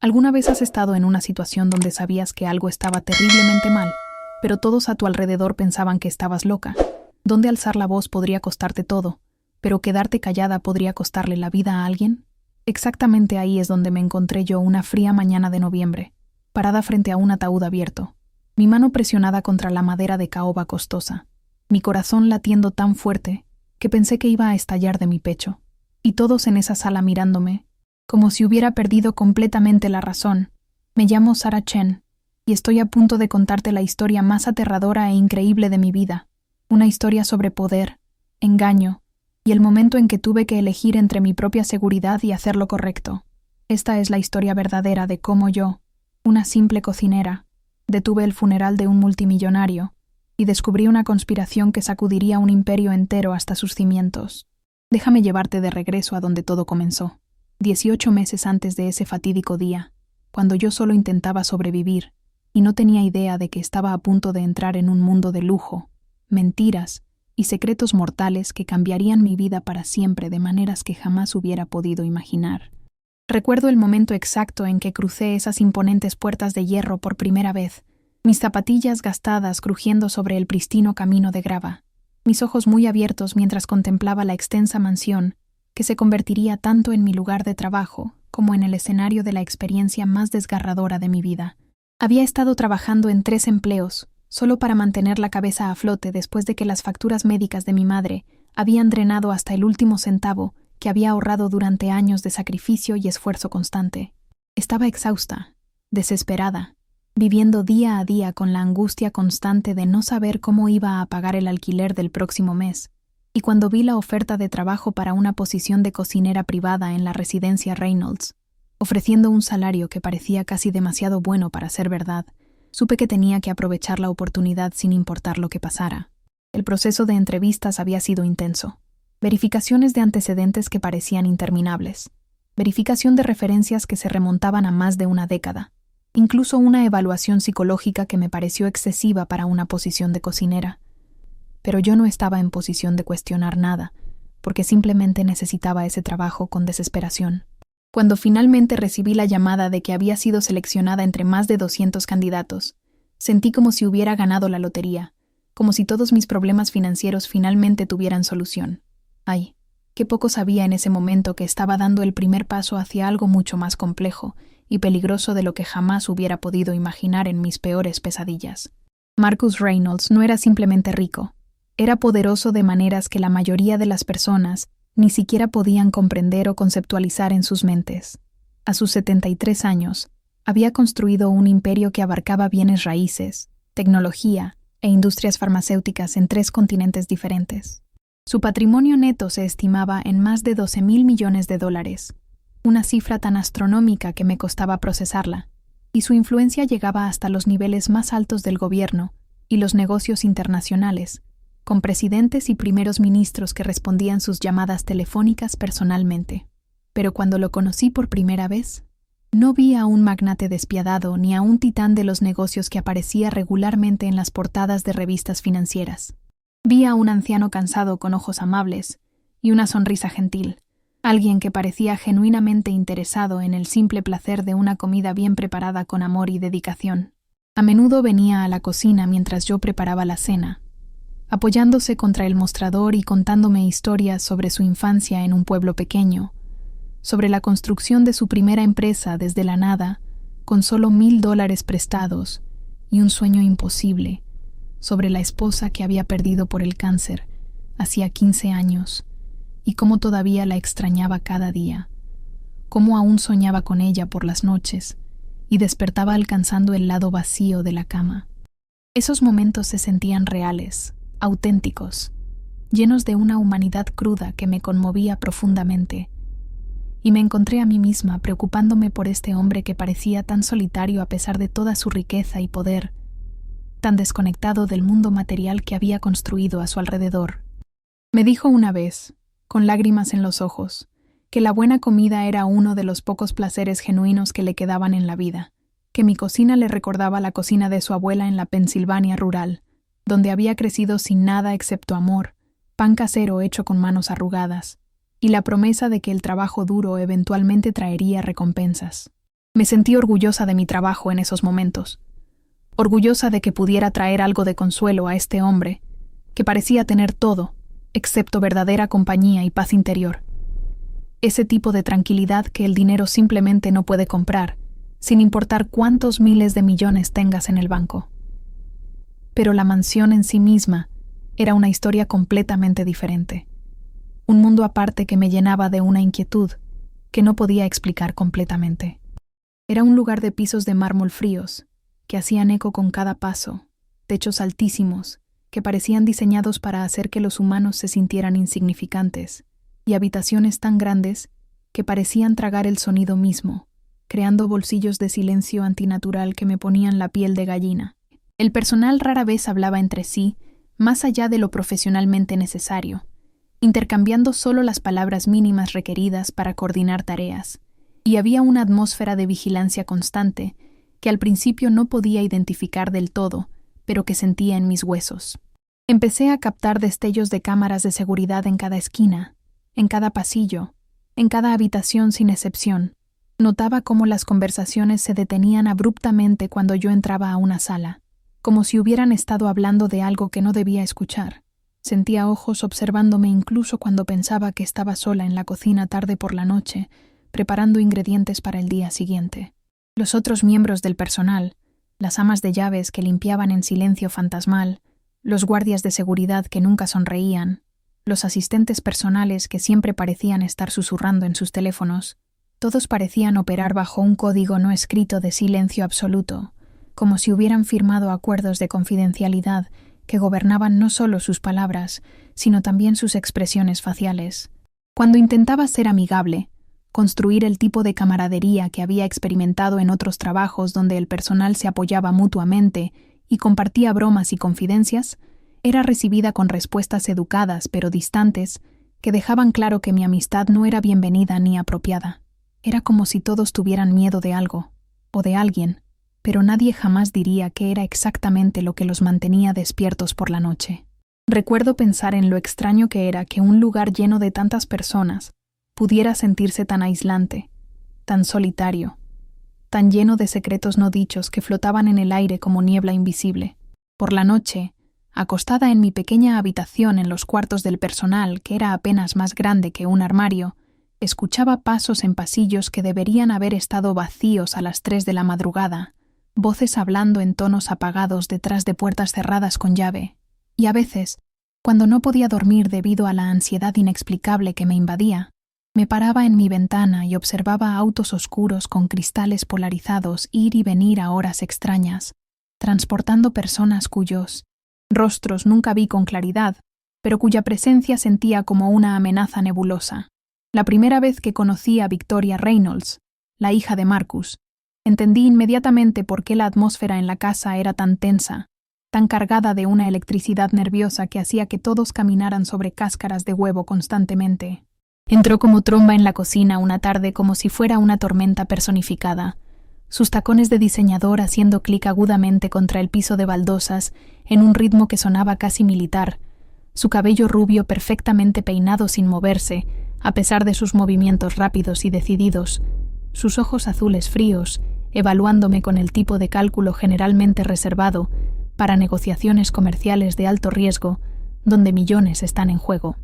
¿Alguna vez has estado en una situación donde sabías que algo estaba terriblemente mal, pero todos a tu alrededor pensaban que estabas loca? Donde alzar la voz podría costarte todo, pero quedarte callada podría costarle la vida a alguien. Exactamente ahí es donde me encontré yo una fría mañana de noviembre, parada frente a un ataúd abierto, mi mano presionada contra la madera de caoba costosa, mi corazón latiendo tan fuerte que pensé que iba a estallar de mi pecho, y todos en esa sala mirándome, como si hubiera perdido completamente la razón. Me llamo Sarah Chen, y estoy a punto de contarte la historia más aterradora e increíble de mi vida, una historia sobre poder, engaño, y el momento en que tuve que elegir entre mi propia seguridad y hacer lo correcto. Esta es la historia verdadera de cómo yo, una simple cocinera, detuve el funeral de un multimillonario y descubrí una conspiración que sacudiría un imperio entero hasta sus cimientos. Déjame llevarte de regreso a donde todo comenzó. 18 meses antes de ese fatídico día, cuando yo solo intentaba sobrevivir y no tenía idea de que estaba a punto de entrar en un mundo de lujo, mentiras y secretos mortales que cambiarían mi vida para siempre de maneras que jamás hubiera podido imaginar. Recuerdo el momento exacto en que crucé esas imponentes puertas de hierro por primera vez, mis zapatillas gastadas crujiendo sobre el pristino camino de grava, mis ojos muy abiertos mientras contemplaba la extensa mansión que se convertiría tanto en mi lugar de trabajo como en el escenario de la experiencia más desgarradora de mi vida. Había estado trabajando en 3 empleos, solo para mantener la cabeza a flote después de que las facturas médicas de mi madre habían drenado hasta el último centavo que había ahorrado durante años de sacrificio y esfuerzo constante. Estaba exhausta, desesperada, viviendo día a día con la angustia constante de no saber cómo iba a pagar el alquiler del próximo mes. Y cuando vi la oferta de trabajo para una posición de cocinera privada en la residencia Reynolds, ofreciendo un salario que parecía casi demasiado bueno para ser verdad, supe que tenía que aprovechar la oportunidad sin importar lo que pasara. El proceso de entrevistas había sido intenso. Verificaciones de antecedentes que parecían interminables. Verificación de referencias que se remontaban a más de una década. Incluso una evaluación psicológica que me pareció excesiva para una posición de cocinera. Pero yo no estaba en posición de cuestionar nada, porque simplemente necesitaba ese trabajo con desesperación. Cuando finalmente recibí la llamada de que había sido seleccionada entre más de 200 candidatos, sentí como si hubiera ganado la lotería, como si todos mis problemas financieros finalmente tuvieran solución. Ay, qué poco sabía en ese momento que estaba dando el primer paso hacia algo mucho más complejo y peligroso de lo que jamás hubiera podido imaginar en mis peores pesadillas. Marcus Reynolds no era simplemente rico. Era poderoso de maneras que la mayoría de las personas ni siquiera podían comprender o conceptualizar en sus mentes. A sus 73 años, había construido un imperio que abarcaba bienes raíces, tecnología e industrias farmacéuticas en 3 continentes diferentes. Su patrimonio neto se estimaba en más de $12,000 millones, una cifra tan astronómica que me costaba procesarla, y su influencia llegaba hasta los niveles más altos del gobierno y los negocios internacionales, con presidentes y primeros ministros que respondían sus llamadas telefónicas personalmente. Pero cuando lo conocí por primera vez, no vi a un magnate despiadado ni a un titán de los negocios que aparecía regularmente en las portadas de revistas financieras. Vi a un anciano cansado con ojos amables y una sonrisa gentil, alguien que parecía genuinamente interesado en el simple placer de una comida bien preparada con amor y dedicación. A menudo venía a la cocina mientras yo preparaba la cena, apoyándose contra el mostrador y contándome historias sobre su infancia en un pueblo pequeño, sobre la construcción de su primera empresa desde la nada, con solo $1,000 prestados y un sueño imposible, sobre la esposa que había perdido por el cáncer hacía 15 años y cómo todavía la extrañaba cada día, cómo aún soñaba con ella por las noches y despertaba alcanzando el lado vacío de la cama. Esos momentos se sentían reales, auténticos, llenos de una humanidad cruda que me conmovía profundamente, y me encontré a mí misma preocupándome por este hombre que parecía tan solitario a pesar de toda su riqueza y poder, tan desconectado del mundo material que había construido a su alrededor. Me dijo una vez, con lágrimas en los ojos, que la buena comida era uno de los pocos placeres genuinos que le quedaban en la vida, que mi cocina le recordaba la cocina de su abuela en la Pensilvania rural, donde había crecido sin nada excepto amor, pan casero hecho con manos arrugadas, y la promesa de que el trabajo duro eventualmente traería recompensas. Me sentí orgullosa de mi trabajo en esos momentos, orgullosa de que pudiera traer algo de consuelo a este hombre, que parecía tener todo, excepto verdadera compañía y paz interior. Ese tipo de tranquilidad que el dinero simplemente no puede comprar, sin importar cuántos miles de millones tengas en el banco. Pero la mansión en sí misma era una historia completamente diferente. Un mundo aparte que me llenaba de una inquietud que no podía explicar completamente. Era un lugar de pisos de mármol fríos, que hacían eco con cada paso, techos altísimos, que parecían diseñados para hacer que los humanos se sintieran insignificantes, y habitaciones tan grandes que parecían tragar el sonido mismo, creando bolsillos de silencio antinatural que me ponían la piel de gallina. El personal rara vez hablaba entre sí, más allá de lo profesionalmente necesario, intercambiando solo las palabras mínimas requeridas para coordinar tareas, y había una atmósfera de vigilancia constante que al principio no podía identificar del todo, pero que sentía en mis huesos. Empecé a captar destellos de cámaras de seguridad en cada esquina, en cada pasillo, en cada habitación sin excepción. Notaba cómo las conversaciones se detenían abruptamente cuando yo entraba a una sala, como si hubieran estado hablando de algo que no debía escuchar. Sentía ojos observándome incluso cuando pensaba que estaba sola en la cocina tarde por la noche, preparando ingredientes para el día siguiente. Los otros miembros del personal, las amas de llaves que limpiaban en silencio fantasmal, los guardias de seguridad que nunca sonreían, los asistentes personales que siempre parecían estar susurrando en sus teléfonos, todos parecían operar bajo un código no escrito de silencio absoluto, como si hubieran firmado acuerdos de confidencialidad que gobernaban no solo sus palabras, sino también sus expresiones faciales. Cuando intentaba ser amigable, construir el tipo de camaradería que había experimentado en otros trabajos donde el personal se apoyaba mutuamente y compartía bromas y confidencias, era recibida con respuestas educadas pero distantes que dejaban claro que mi amistad no era bienvenida ni apropiada. Era como si todos tuvieran miedo de algo, o de alguien, pero nadie jamás diría que era exactamente lo que los mantenía despiertos por la noche. Recuerdo pensar en lo extraño que era que un lugar lleno de tantas personas pudiera sentirse tan aislante, tan solitario, tan lleno de secretos no dichos que flotaban en el aire como niebla invisible. Por la noche, acostada en mi pequeña habitación en los cuartos del personal, que era apenas más grande que un armario, escuchaba pasos en pasillos que deberían haber estado vacíos a las 3 de la madrugada, voces hablando en tonos apagados detrás de puertas cerradas con llave, y a veces, cuando no podía dormir debido a la ansiedad inexplicable que me invadía, me paraba en mi ventana y observaba autos oscuros con cristales polarizados ir y venir a horas extrañas, transportando personas cuyos rostros nunca vi con claridad, pero cuya presencia sentía como una amenaza nebulosa. La primera vez que conocí a Victoria Reynolds, la hija de Marcus, entendí inmediatamente por qué la atmósfera en la casa era tan tensa, tan cargada de una electricidad nerviosa que hacía que todos caminaran sobre cáscaras de huevo constantemente. Entró como tromba en la cocina una tarde como si fuera una tormenta personificada, sus tacones de diseñador haciendo clic agudamente contra el piso de baldosas en un ritmo que sonaba casi militar, su cabello rubio perfectamente peinado sin moverse, a pesar de sus movimientos rápidos y decididos, sus ojos azules fríos, evaluándome con el tipo de cálculo generalmente reservado para negociaciones comerciales de alto riesgo, donde millones están en juego.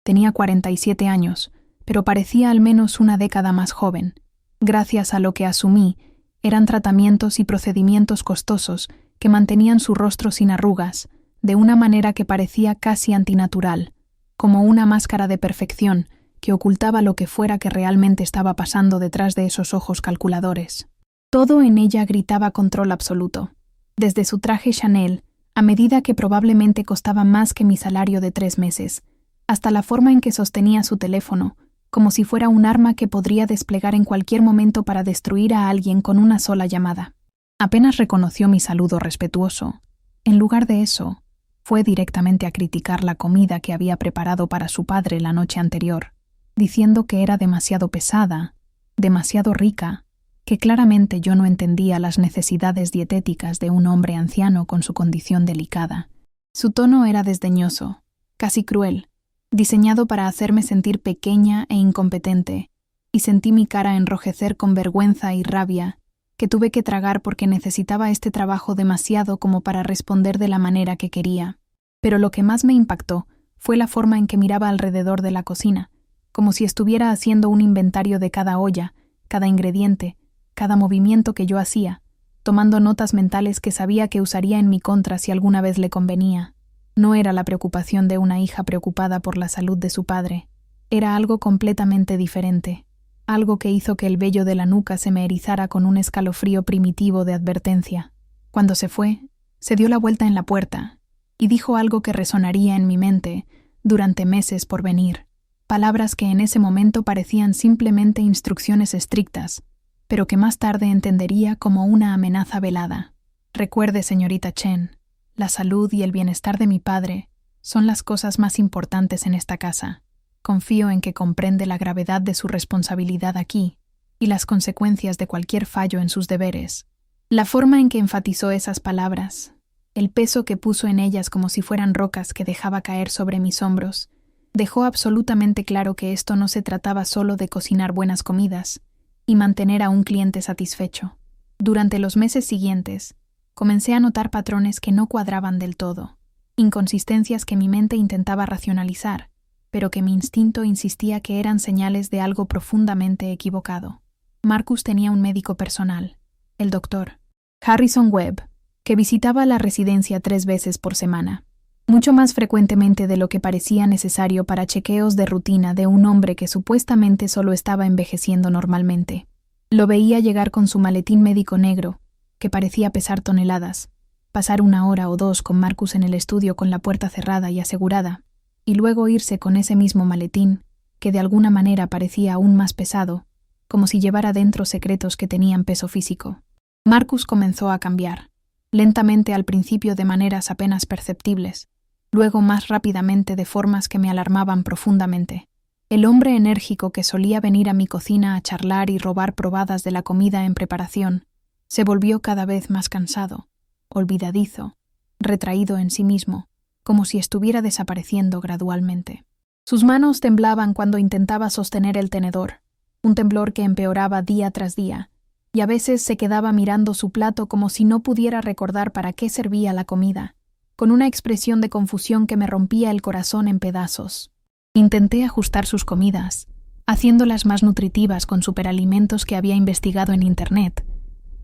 Tenía 47 años, pero parecía al menos una década más joven, gracias a lo que asumí eran tratamientos y procedimientos costosos que mantenían su rostro sin arrugas, de una manera que parecía casi antinatural, como una máscara de perfección que ocultaba lo que fuera que realmente estaba pasando detrás de esos ojos calculadores. Todo en ella gritaba control absoluto, desde su traje Chanel, a medida que probablemente costaba más que mi salario de 3 meses, hasta la forma en que sostenía su teléfono, como si fuera un arma que podría desplegar en cualquier momento para destruir a alguien con una sola llamada. Apenas reconoció mi saludo respetuoso. En lugar de eso, fue directamente a criticar la comida que había preparado para su padre la noche anterior, diciendo que era demasiado pesada, demasiado rica, que claramente yo no entendía las necesidades dietéticas de un hombre anciano con su condición delicada. Su tono era desdeñoso, casi cruel, diseñado para hacerme sentir pequeña e incompetente, y sentí mi cara enrojecer con vergüenza y rabia, que tuve que tragar porque necesitaba este trabajo demasiado como para responder de la manera que quería. Pero lo que más me impactó fue la forma en que miraba alrededor de la cocina, como si estuviera haciendo un inventario de cada olla, cada ingrediente, cada movimiento que yo hacía, tomando notas mentales que sabía que usaría en mi contra si alguna vez le convenía. No era la preocupación de una hija preocupada por la salud de su padre. Era algo completamente diferente, algo que hizo que el vello de la nuca se me erizara con un escalofrío primitivo de advertencia. Cuando se fue, se dio la vuelta en la puerta y dijo algo que resonaría en mi mente durante meses por venir. Palabras que en ese momento parecían simplemente instrucciones estrictas, pero que más tarde entendería como una amenaza velada. Recuerde, señorita Chen, la salud y el bienestar de mi padre son las cosas más importantes en esta casa. Confío en que comprende la gravedad de su responsabilidad aquí y las consecuencias de cualquier fallo en sus deberes. La forma en que enfatizó esas palabras, el peso que puso en ellas como si fueran rocas que dejaba caer sobre mis hombros, dejó absolutamente claro que esto no se trataba solo de cocinar buenas comidas y mantener a un cliente satisfecho. Durante los meses siguientes, comencé a notar patrones que no cuadraban del todo, inconsistencias que mi mente intentaba racionalizar, pero que mi instinto insistía que eran señales de algo profundamente equivocado. Marcus tenía un médico personal, el doctor Harrison Webb, que visitaba la residencia 3 veces por semana, mucho más frecuentemente de lo que parecía necesario para chequeos de rutina de un hombre que supuestamente solo estaba envejeciendo normalmente. Lo veía llegar con su maletín médico negro, que parecía pesar toneladas, pasar 1 hora o 2 con Marcus en el estudio con la puerta cerrada y asegurada, y luego irse con ese mismo maletín, que de alguna manera parecía aún más pesado, como si llevara dentro secretos que tenían peso físico. Marcus comenzó a cambiar, lentamente al principio de maneras apenas perceptibles, luego más rápidamente de formas que me alarmaban profundamente. El hombre enérgico que solía venir a mi cocina a charlar y robar probadas de la comida en preparación, se volvió cada vez más cansado, olvidadizo, retraído en sí mismo, como si estuviera desapareciendo gradualmente. Sus manos temblaban cuando intentaba sostener el tenedor, un temblor que empeoraba día tras día, y a veces se quedaba mirando su plato como si no pudiera recordar para qué servía la comida, con una expresión de confusión que me rompía el corazón en pedazos. Intenté ajustar sus comidas, haciéndolas más nutritivas con superalimentos que había investigado en Internet,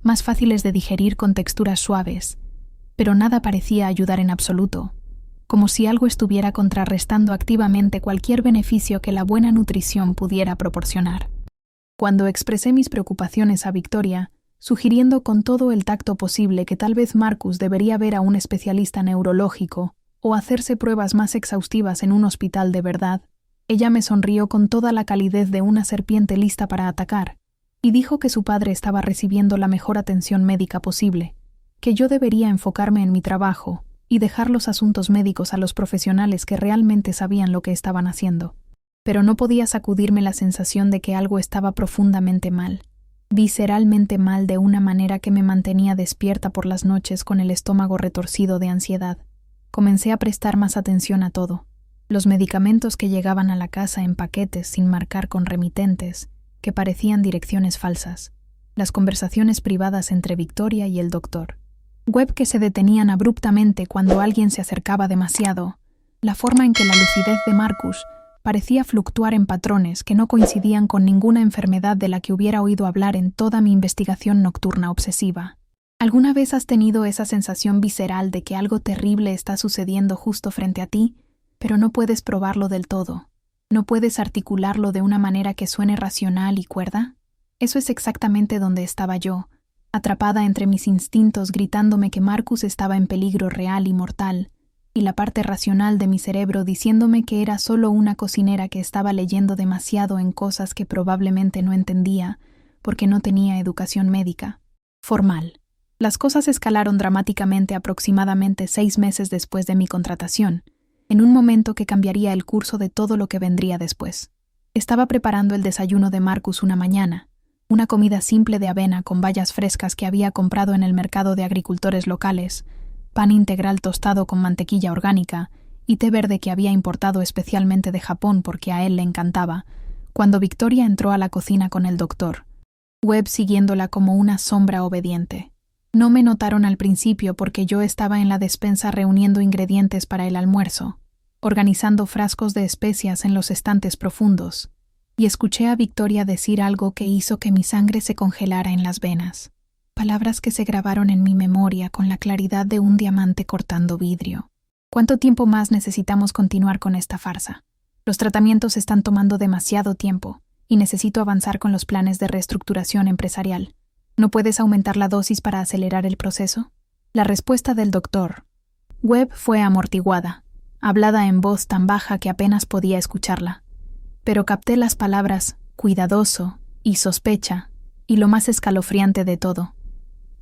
más fáciles de digerir con texturas suaves, pero nada parecía ayudar en absoluto, como si algo estuviera contrarrestando activamente cualquier beneficio que la buena nutrición pudiera proporcionar. Cuando expresé mis preocupaciones a Victoria, sugiriendo con todo el tacto posible que tal vez Marcus debería ver a un especialista neurológico o hacerse pruebas más exhaustivas en un hospital de verdad, ella me sonrió con toda la calidez de una serpiente lista para atacar, y dijo que su padre estaba recibiendo la mejor atención médica posible, que yo debería enfocarme en mi trabajo y dejar los asuntos médicos a los profesionales que realmente sabían lo que estaban haciendo. Pero no podía sacudirme la sensación de que algo estaba profundamente mal, visceralmente mal, de una manera que me mantenía despierta por las noches con el estómago retorcido de ansiedad. Comencé a prestar más atención a todo. Los medicamentos que llegaban a la casa en paquetes sin marcar con remitentes, que parecían direcciones falsas. Las conversaciones privadas entre Victoria y el doctor. Webb que se detenían abruptamente cuando alguien se acercaba demasiado. La forma en que la lucidez de Marcus parecía fluctuar en patrones que no coincidían con ninguna enfermedad de la que hubiera oído hablar en toda mi investigación nocturna obsesiva. ¿Alguna vez has tenido esa sensación visceral de que algo terrible está sucediendo justo frente a ti, pero no puedes probarlo del todo? ¿No puedes articularlo de una manera que suene racional y cuerda? Eso es exactamente donde estaba yo, atrapada entre mis instintos gritándome que Marcus estaba en peligro real y mortal, y la parte racional de mi cerebro diciéndome que era solo una cocinera que estaba leyendo demasiado en cosas que probablemente no entendía, porque no tenía educación médica formal. Las cosas escalaron dramáticamente aproximadamente 6 meses después de mi contratación, en un momento que cambiaría el curso de todo lo que vendría después. Estaba preparando el desayuno de Marcus una mañana, una comida simple de avena con bayas frescas que había comprado en el mercado de agricultores locales, pan integral tostado con mantequilla orgánica y té verde que había importado especialmente de Japón porque a él le encantaba, cuando Victoria entró a la cocina con el doctor, Webb siguiéndola como una sombra obediente. No me notaron al principio porque yo estaba en la despensa reuniendo ingredientes para el almuerzo, organizando frascos de especias en los estantes profundos, y escuché a Victoria decir algo que hizo que mi sangre se congelara en las venas. Palabras que se grabaron en mi memoria con la claridad de un diamante cortando vidrio. ¿Cuánto tiempo más necesitamos continuar con esta farsa? Los tratamientos están tomando demasiado tiempo y necesito avanzar con los planes de reestructuración empresarial. ¿No puedes aumentar la dosis para acelerar el proceso? La respuesta del doctor Webb fue amortiguada, hablada en voz tan baja que apenas podía escucharla. Pero capté las palabras cuidadoso y sospecha, y lo más escalofriante de todo,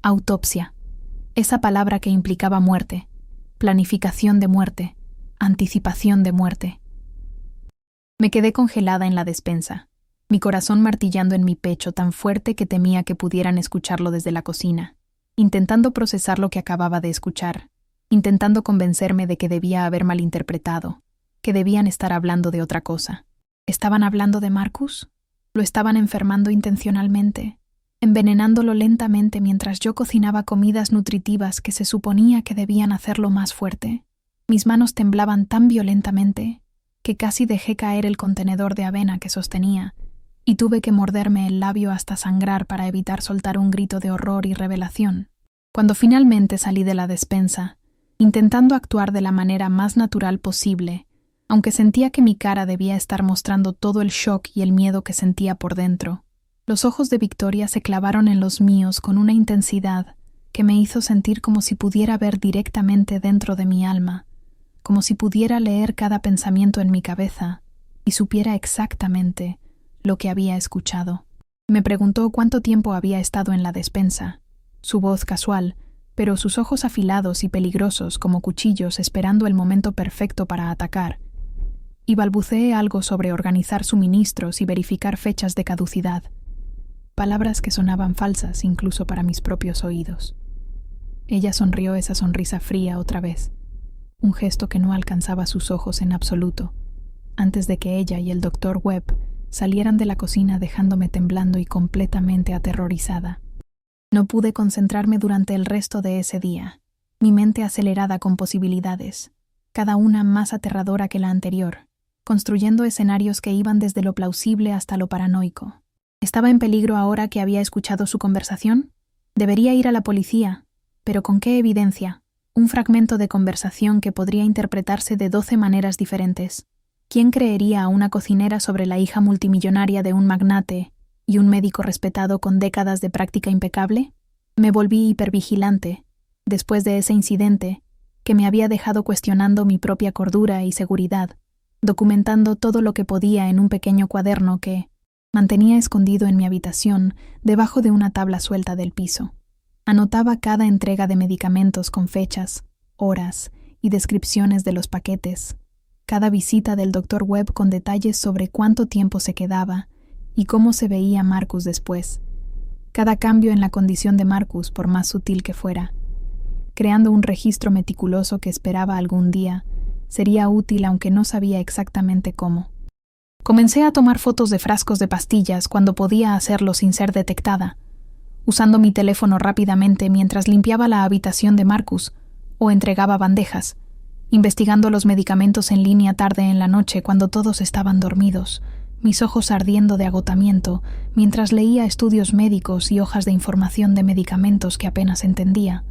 autopsia. Esa palabra que implicaba muerte, planificación de muerte, anticipación de muerte. Me quedé congelada en la despensa, mi corazón martillando en mi pecho tan fuerte que temía que pudieran escucharlo desde la cocina, intentando procesar lo que acababa de escuchar, intentando convencerme de que debía haber malinterpretado, que debían estar hablando de otra cosa. ¿Estaban hablando de Marcus? ¿Lo estaban enfermando intencionalmente, envenenándolo lentamente mientras yo cocinaba comidas nutritivas que se suponía que debían hacerlo más fuerte? Mis manos temblaban tan violentamente que casi dejé caer el contenedor de avena que sostenía, y tuve que morderme el labio hasta sangrar para evitar soltar un grito de horror y revelación. Cuando finalmente salí de la despensa, intentando actuar de la manera más natural posible, aunque sentía que mi cara debía estar mostrando todo el shock y el miedo que sentía por dentro, los ojos de Victoria se clavaron en los míos con una intensidad que me hizo sentir como si pudiera ver directamente dentro de mi alma, como si pudiera leer cada pensamiento en mi cabeza y supiera exactamente lo que había escuchado. Me preguntó cuánto tiempo había estado en la despensa, su voz casual, pero sus ojos afilados y peligrosos como cuchillos esperando el momento perfecto para atacar, y balbuceé algo sobre organizar suministros y verificar fechas de caducidad, palabras que sonaban falsas incluso para mis propios oídos. Ella sonrió esa sonrisa fría otra vez, un gesto que no alcanzaba sus ojos en absoluto, antes de que ella y el doctor Webb salieran de la cocina dejándome temblando y completamente aterrorizada. No pude concentrarme durante el resto de ese día, mi mente acelerada con posibilidades, cada una más aterradora que la anterior, construyendo escenarios que iban desde lo plausible hasta lo paranoico. ¿Estaba en peligro ahora que había escuchado su conversación? Debería ir a la policía, pero ¿con qué evidencia? Un fragmento de conversación que podría interpretarse de 12 maneras diferentes. ¿Quién creería a una cocinera sobre la hija multimillonaria de un magnate y un médico respetado con décadas de práctica impecable? Me volví hipervigilante, después de ese incidente, que me había dejado cuestionando mi propia cordura y seguridad, documentando todo lo que podía en un pequeño cuaderno que mantenía escondido en mi habitación debajo de una tabla suelta del piso. Anotaba cada entrega de medicamentos con fechas, horas y descripciones de los paquetes, cada visita del Dr. Webb con detalles sobre cuánto tiempo se quedaba y cómo se veía Marcus después, cada cambio en la condición de Marcus por más sutil que fuera, creando un registro meticuloso que esperaba algún día sería útil aunque no sabía exactamente cómo. Comencé a tomar fotos de frascos de pastillas cuando podía hacerlo sin ser detectada, usando mi teléfono rápidamente mientras limpiaba la habitación de Marcus o entregaba bandejas, investigando los medicamentos en línea tarde en la noche cuando todos estaban dormidos, mis ojos ardiendo de agotamiento mientras leía estudios médicos y hojas de información de medicamentos que apenas entendía.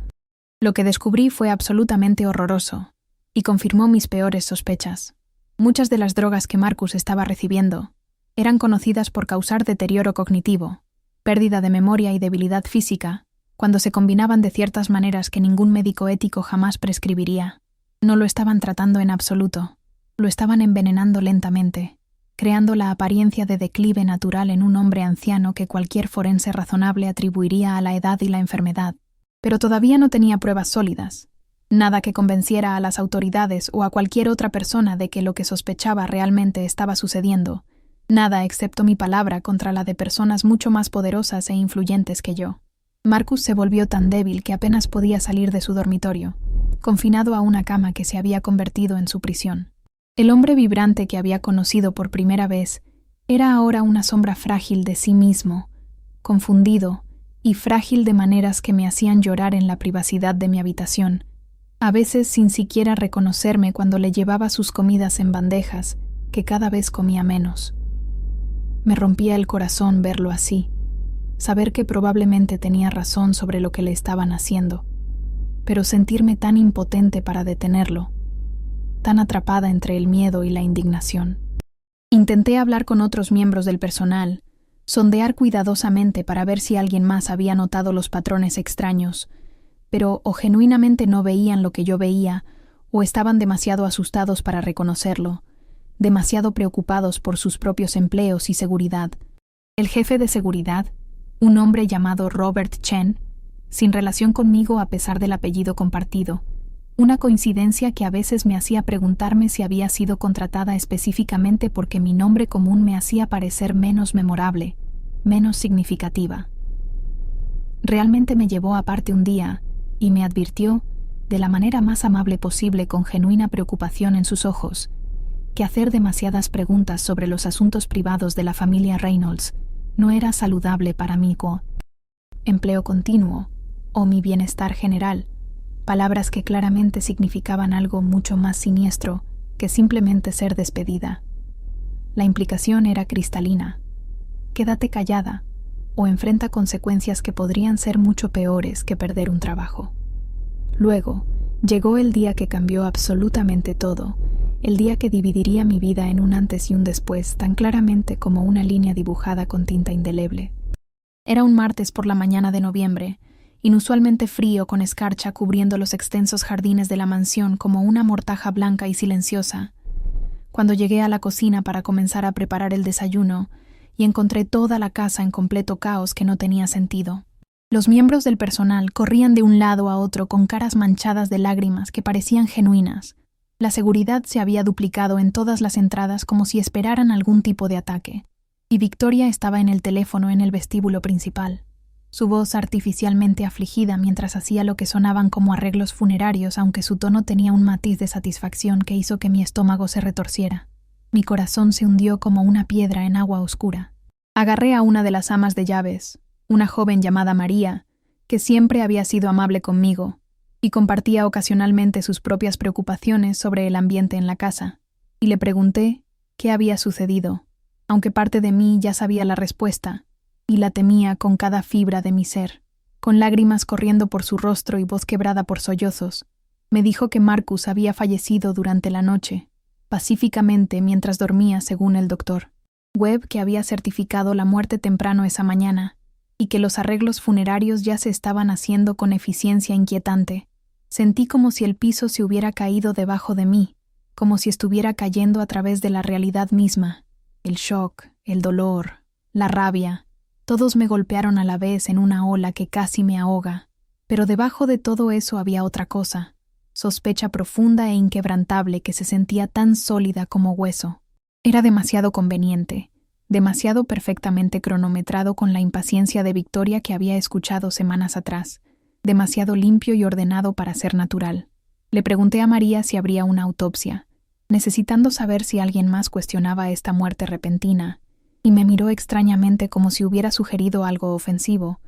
Lo que descubrí fue absolutamente horroroso y confirmó mis peores sospechas. Muchas de las drogas que Marcus estaba recibiendo eran conocidas por causar deterioro cognitivo, pérdida de memoria y debilidad física, cuando se combinaban de ciertas maneras que ningún médico ético jamás prescribiría. No lo estaban tratando en absoluto, lo estaban envenenando lentamente, creando la apariencia de declive natural en un hombre anciano que cualquier forense razonable atribuiría a la edad y la enfermedad. Pero todavía no tenía pruebas sólidas, nada que convenciera a las autoridades o a cualquier otra persona de que lo que sospechaba realmente estaba sucediendo, nada excepto mi palabra contra la de personas mucho más poderosas e influyentes que yo. Marcus se volvió tan débil que apenas podía salir de su dormitorio, confinado a una cama que se había convertido en su prisión. El hombre vibrante que había conocido por primera vez Era ahora una sombra frágil de sí mismo, confundido y frágil de maneras que me hacían llorar en la privacidad de mi habitación, a veces sin siquiera reconocerme cuando le llevaba sus comidas en bandejas, que cada vez comía menos. Me rompía el corazón verlo así, saber que probablemente tenía razón sobre lo que le estaban haciendo, pero sentirme tan impotente para detenerlo, tan atrapada entre el miedo y la indignación. Intenté hablar con otros miembros del personal, sondear cuidadosamente para ver si alguien más había notado los patrones extraños, pero o genuinamente no veían lo que yo veía, o estaban demasiado asustados para reconocerlo, demasiado preocupados por sus propios empleos y seguridad. El jefe de seguridad, un hombre llamado Robert Chen, sin relación conmigo a pesar del apellido compartido, una coincidencia que a veces me hacía preguntarme si había sido contratada específicamente porque mi nombre común me hacía parecer menos memorable, menos significativa. Realmente me llevó aparte un día y me advirtió, de la manera más amable posible con genuina preocupación en sus ojos, que hacer demasiadas preguntas sobre los asuntos privados de la familia Reynolds no era saludable para mi empleo continuo o mi bienestar general, palabras que claramente significaban algo mucho más siniestro que simplemente ser despedida. La implicación era cristalina. Quédate callada o enfrenta consecuencias que podrían ser mucho peores que perder un trabajo. Luego, llegó el día que cambió absolutamente todo, el día que dividiría mi vida en un antes y un después tan claramente como una línea dibujada con tinta indeleble. Era un martes por la mañana de noviembre, inusualmente frío con escarcha cubriendo los extensos jardines de la mansión como una mortaja blanca y silenciosa. Cuando llegué a la cocina para comenzar a preparar el desayuno, y encontré toda la casa en completo caos que no tenía sentido. Los miembros del personal corrían de un lado a otro con caras manchadas de lágrimas que parecían genuinas. La seguridad se había duplicado en todas las entradas como si esperaran algún tipo de ataque, y Victoria estaba en el teléfono en el vestíbulo principal, su voz artificialmente afligida mientras hacía lo que sonaban como arreglos funerarios, aunque su tono tenía un matiz de satisfacción que hizo que mi estómago se retorciera. Mi corazón se hundió como una piedra en agua oscura. Agarré a una de las amas de llaves, una joven llamada María, que siempre había sido amable conmigo, y compartía ocasionalmente sus propias preocupaciones sobre el ambiente en la casa, y le pregunté qué había sucedido, aunque parte de mí ya sabía la respuesta, y la temía con cada fibra de mi ser. Con lágrimas corriendo por su rostro y voz quebrada por sollozos, me dijo que Marcus había fallecido durante la noche, pacíficamente mientras dormía según el doctor Webb, que había certificado la muerte temprano esa mañana, y que los arreglos funerarios ya se estaban haciendo con eficiencia inquietante. Sentí como si el piso se hubiera caído debajo de mí, como si estuviera cayendo a través de la realidad misma. El shock, el dolor, la rabia, todos me golpearon a la vez en una ola que casi me ahoga. Pero debajo de todo eso había otra cosa, sospecha profunda e inquebrantable que se sentía tan sólida como hueso. Era demasiado conveniente, demasiado perfectamente cronometrado con la impaciencia de Victoria que había escuchado semanas atrás, demasiado limpio y ordenado para ser natural. Le pregunté a María si habría una autopsia, necesitando saber si alguien más cuestionaba esta muerte repentina, y me miró extrañamente como si hubiera sugerido algo ofensivo,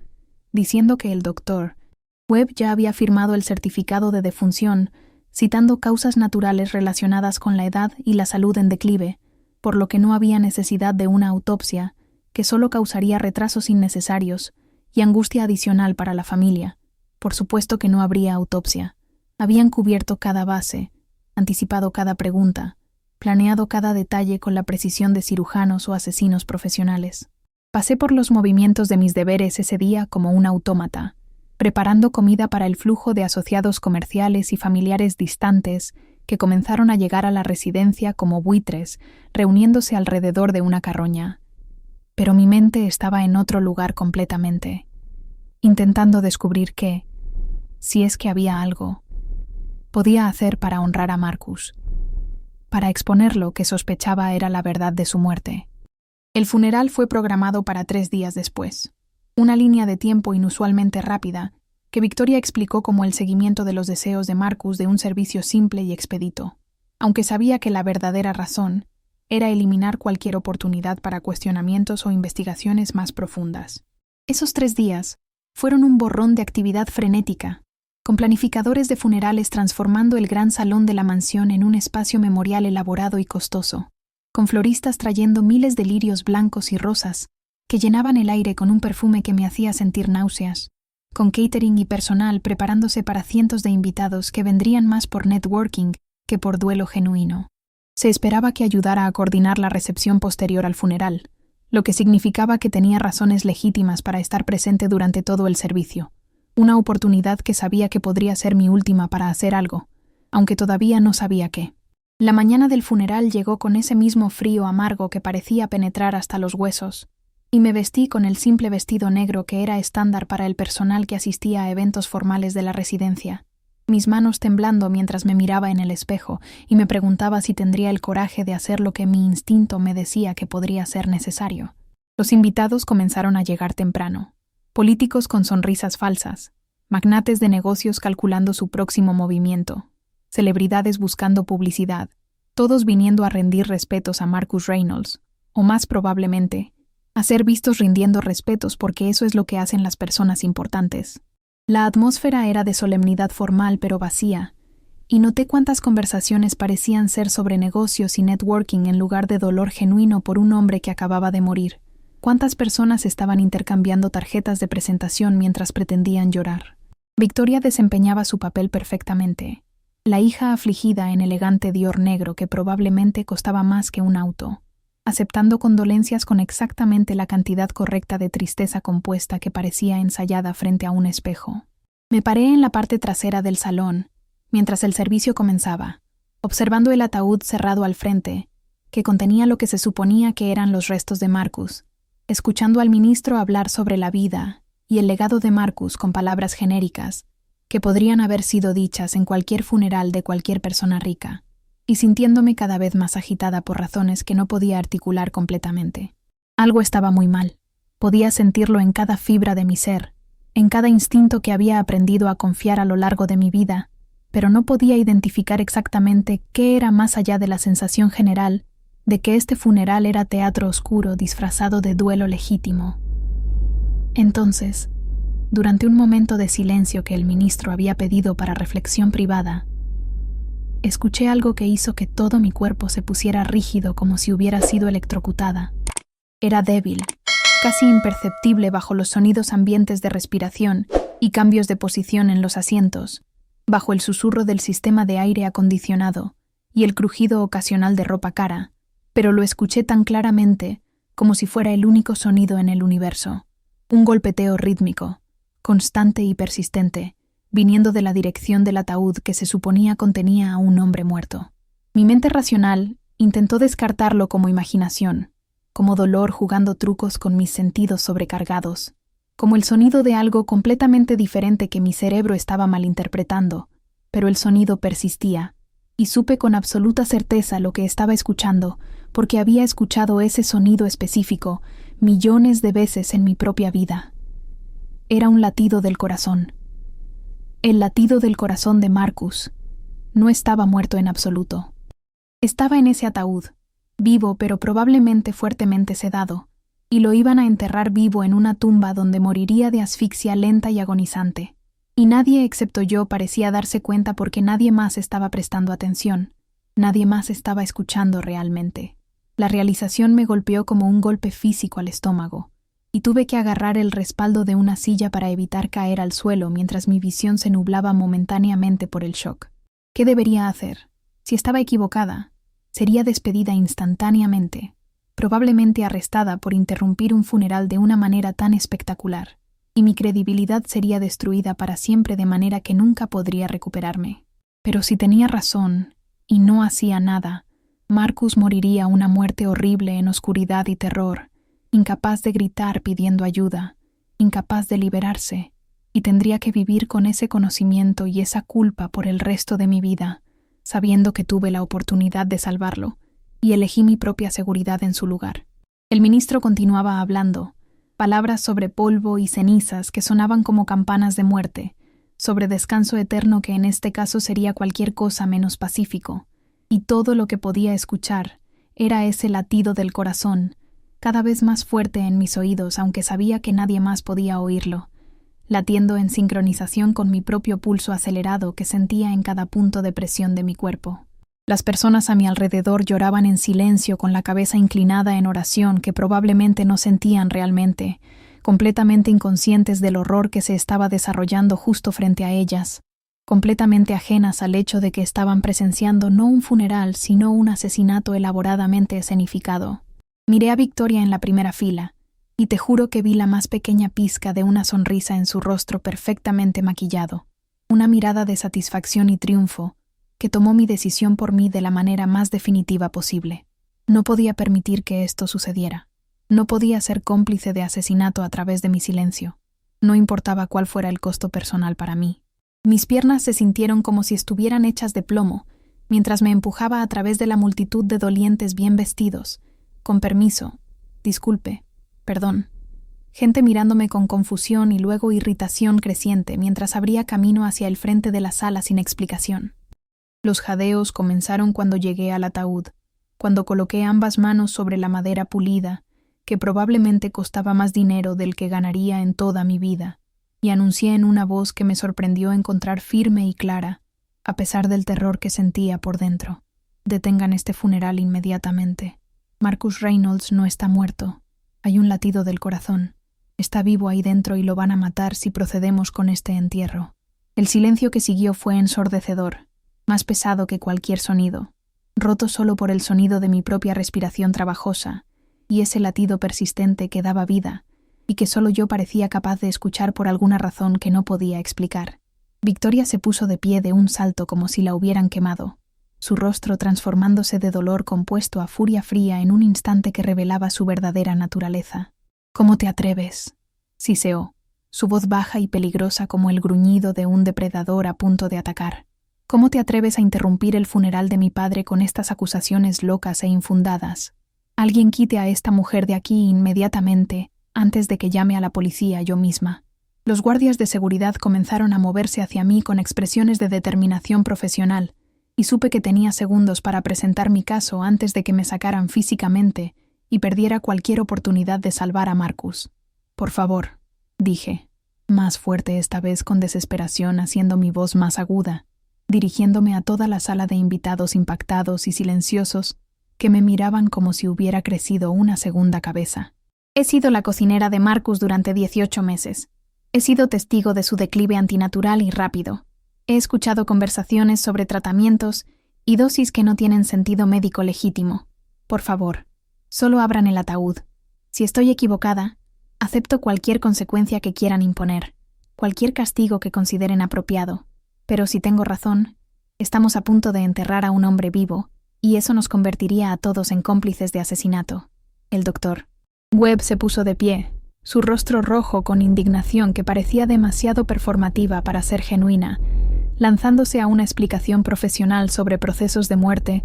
diciendo que el doctor Webb ya había firmado el certificado de defunción, citando causas naturales relacionadas con la edad y la salud en declive, por lo que no había necesidad de una autopsia, que solo causaría retrasos innecesarios y angustia adicional para la familia. Por supuesto que no habría autopsia. Habían cubierto cada base, anticipado cada pregunta, planeado cada detalle con la precisión de cirujanos o asesinos profesionales. Pasé por los movimientos de mis deberes ese día como un autómata, preparando comida para el flujo de asociados comerciales y familiares distantes que comenzaron a llegar a la residencia como buitres, reuniéndose alrededor de una carroña. Pero mi mente estaba en otro lugar completamente, intentando descubrir qué, si es que había algo, podía hacer para honrar a Marcus, para exponer lo que sospechaba era la verdad de su muerte. El funeral fue programado para 3 días después, una línea de tiempo inusualmente rápida que Victoria explicó como el seguimiento de los deseos de Marcus de un servicio simple y expedito, aunque sabía que la verdadera razón era eliminar cualquier oportunidad para cuestionamientos o investigaciones más profundas. Esos 3 días fueron un borrón de actividad frenética, con planificadores de funerales transformando el gran salón de la mansión en un espacio memorial elaborado y costoso, con floristas trayendo miles de lirios blancos y rosas que llenaban el aire con un perfume que me hacía sentir náuseas, con catering y personal preparándose para cientos de invitados que vendrían más por networking que por duelo genuino. Se esperaba que ayudara a coordinar la recepción posterior al funeral, lo que significaba que tenía razones legítimas para estar presente durante todo el servicio, una oportunidad que sabía que podría ser mi última para hacer algo, aunque todavía no sabía qué. La mañana del funeral llegó con ese mismo frío amargo que parecía penetrar hasta los huesos, y me vestí con el simple vestido negro que era estándar para el personal que asistía a eventos formales de la residencia, mis manos temblando mientras me miraba en el espejo y me preguntaba si tendría el coraje de hacer lo que mi instinto me decía que podría ser necesario. Los invitados comenzaron a llegar temprano. Políticos con sonrisas falsas, magnates de negocios calculando su próximo movimiento, celebridades buscando publicidad, todos viniendo a rendir respetos a Marcus Reynolds, o más probablemente, a ser vistos rindiendo respetos porque eso es lo que hacen las personas importantes. La atmósfera era de solemnidad formal pero vacía, y noté cuántas conversaciones parecían ser sobre negocios y networking en lugar de dolor genuino por un hombre que acababa de morir. Cuántas personas estaban intercambiando tarjetas de presentación mientras pretendían llorar. Victoria desempeñaba su papel perfectamente, la hija afligida en elegante Dior negro que probablemente costaba más que un auto, aceptando condolencias con exactamente la cantidad correcta de tristeza compuesta que parecía ensayada frente a un espejo. Me paré en la parte trasera del salón, mientras el servicio comenzaba, observando el ataúd cerrado al frente, que contenía lo que se suponía que eran los restos de Marcus, escuchando al ministro hablar sobre la vida y el legado de Marcus con palabras genéricas, que podrían haber sido dichas en cualquier funeral de cualquier persona rica, y sintiéndome cada vez más agitada por razones que no podía articular completamente. Algo estaba muy mal. Podía sentirlo en cada fibra de mi ser, en cada instinto que había aprendido a confiar a lo largo de mi vida, pero no podía identificar exactamente qué era más allá de la sensación general de que este funeral era teatro oscuro disfrazado de duelo legítimo. Entonces, durante un momento de silencio que el ministro había pedido para reflexión privada, escuché algo que hizo que todo mi cuerpo se pusiera rígido como si hubiera sido electrocutada. Era débil, casi imperceptible bajo los sonidos ambientes de respiración y cambios de posición en los asientos, bajo el susurro del sistema de aire acondicionado y el crujido ocasional de ropa cara, pero lo escuché tan claramente como si fuera el único sonido en el universo. Un golpeteo rítmico, constante y persistente, viniendo de la dirección del ataúd que se suponía contenía a un hombre muerto. Mi mente racional intentó descartarlo como imaginación, como dolor jugando trucos con mis sentidos sobrecargados, como el sonido de algo completamente diferente que mi cerebro estaba malinterpretando, pero el sonido persistía, y supe con absoluta certeza lo que estaba escuchando, porque había escuchado ese sonido específico millones de veces en mi propia vida. Era un latido del corazón. El latido del corazón de Marcus. No estaba muerto en absoluto. Estaba en ese ataúd, vivo pero probablemente fuertemente sedado, y lo iban a enterrar vivo en una tumba donde moriría de asfixia lenta y agonizante. Y nadie excepto yo parecía darse cuenta porque nadie más estaba prestando atención, nadie más estaba escuchando realmente. La realización me golpeó como un golpe físico al estómago, y tuve que agarrar el respaldo de una silla para evitar caer al suelo mientras mi visión se nublaba momentáneamente por el shock. ¿Qué debería hacer? Si estaba equivocada, sería despedida instantáneamente, probablemente arrestada por interrumpir un funeral de una manera tan espectacular, y mi credibilidad sería destruida para siempre de manera que nunca podría recuperarme. Pero si tenía razón, y no hacía nada, Marcus moriría una muerte horrible en oscuridad y terror, incapaz de gritar pidiendo ayuda, incapaz de liberarse, y tendría que vivir con ese conocimiento y esa culpa por el resto de mi vida, sabiendo que tuve la oportunidad de salvarlo, y elegí mi propia seguridad en su lugar. El ministro continuaba hablando, palabras sobre polvo y cenizas que sonaban como campanas de muerte, sobre descanso eterno que en este caso sería cualquier cosa menos pacífico, y todo lo que podía escuchar Era ese latido del corazón, cada vez más fuerte en mis oídos, aunque sabía que nadie más podía oírlo, latiendo en sincronización con mi propio pulso acelerado que sentía en cada punto de presión de mi cuerpo. Las personas a mi alrededor lloraban en silencio con la cabeza inclinada en oración que probablemente no sentían realmente, completamente inconscientes del horror que se estaba desarrollando justo frente a ellas, completamente ajenas al hecho de que estaban presenciando no un funeral, sino un asesinato elaboradamente escenificado. Miré a Victoria en la primera fila, y te juro que vi la más pequeña pizca de una sonrisa en su rostro perfectamente maquillado, una mirada de satisfacción y triunfo, que tomó mi decisión por mí de la manera más definitiva posible. No podía permitir que esto sucediera. No podía ser cómplice de asesinato a través de mi silencio. No importaba cuál fuera el costo personal para mí. Mis piernas se sintieron como si estuvieran hechas de plomo, mientras me empujaba a través de la multitud de dolientes bien vestidos. Con permiso, disculpe, perdón. Gente mirándome con confusión y luego irritación creciente mientras abría camino hacia el frente de la sala sin explicación. Los jadeos comenzaron cuando llegué al ataúd, cuando coloqué ambas manos sobre la madera pulida, que probablemente costaba más dinero del que ganaría en toda mi vida, y anuncié en una voz que me sorprendió encontrar firme y clara, a pesar del terror que sentía por dentro. Detengan este funeral inmediatamente. Marcus Reynolds no está muerto. Hay un latido del corazón. Está vivo ahí dentro y lo van a matar si procedemos con este entierro. El silencio que siguió fue ensordecedor, más pesado que cualquier sonido, roto solo por el sonido de mi propia respiración trabajosa y ese latido persistente que daba vida y que solo yo parecía capaz de escuchar por alguna razón que no podía explicar. Victoria se puso de pie de un salto como si la hubieran quemado, su rostro transformándose de dolor compuesto a furia fría en un instante que revelaba su verdadera naturaleza. «¿Cómo te atreves?», siseó, su voz baja y peligrosa como el gruñido de un depredador a punto de atacar. «¿Cómo te atreves a interrumpir el funeral de mi padre con estas acusaciones locas e infundadas? Alguien quite a esta mujer de aquí inmediatamente, antes de que llame a la policía yo misma». Los guardias de seguridad comenzaron a moverse hacia mí con expresiones de determinación profesional, y supe que tenía segundos para presentar mi caso antes de que me sacaran físicamente y perdiera cualquier oportunidad de salvar a Marcus. «Por favor», dije, más fuerte esta vez con desesperación, haciendo mi voz más aguda, dirigiéndome a toda la sala de invitados impactados y silenciosos que me miraban como si hubiera crecido una segunda cabeza. «He sido la cocinera de Marcus durante 18 meses. He sido testigo de su declive antinatural y rápido. He escuchado conversaciones sobre tratamientos y dosis que no tienen sentido médico legítimo. Por favor, solo abran el ataúd. Si estoy equivocada, acepto cualquier consecuencia que quieran imponer, cualquier castigo que consideren apropiado. Pero si tengo razón, estamos a punto de enterrar a un hombre vivo, y eso nos convertiría a todos en cómplices de asesinato». El doctor Webb se puso de pie, su rostro rojo con indignación que parecía demasiado performativa para ser genuina, lanzándose a una explicación profesional sobre procesos de muerte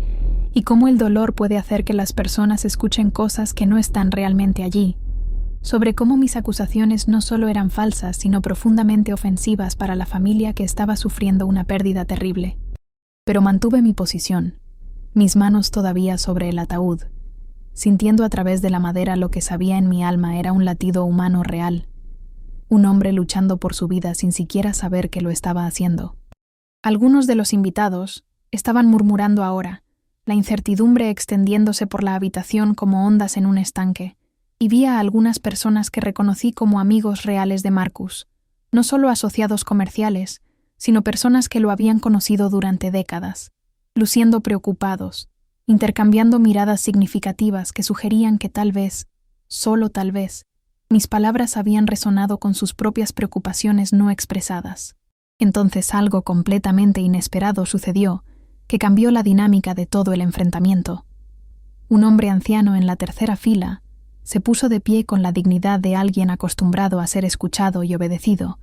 y cómo el dolor puede hacer que las personas escuchen cosas que no están realmente allí, sobre cómo mis acusaciones no solo eran falsas, sino profundamente ofensivas para la familia que estaba sufriendo una pérdida terrible. Pero mantuve mi posición, mis manos todavía sobre el ataúd, sintiendo a través de la madera lo que sabía en mi alma era un latido humano real, un hombre luchando por su vida sin siquiera saber que lo estaba haciendo. Algunos de los invitados estaban murmurando ahora, la incertidumbre extendiéndose por la habitación como ondas en un estanque, y vi a algunas personas que reconocí como amigos reales de Marcus, no solo asociados comerciales, sino personas que lo habían conocido durante décadas, luciendo preocupados, intercambiando miradas significativas que sugerían que tal vez, solo tal vez, mis palabras habían resonado con sus propias preocupaciones no expresadas. Entonces algo completamente inesperado sucedió, que cambió la dinámica de todo el enfrentamiento. Un hombre anciano en la tercera fila se puso de pie con la dignidad de alguien acostumbrado a ser escuchado y obedecido,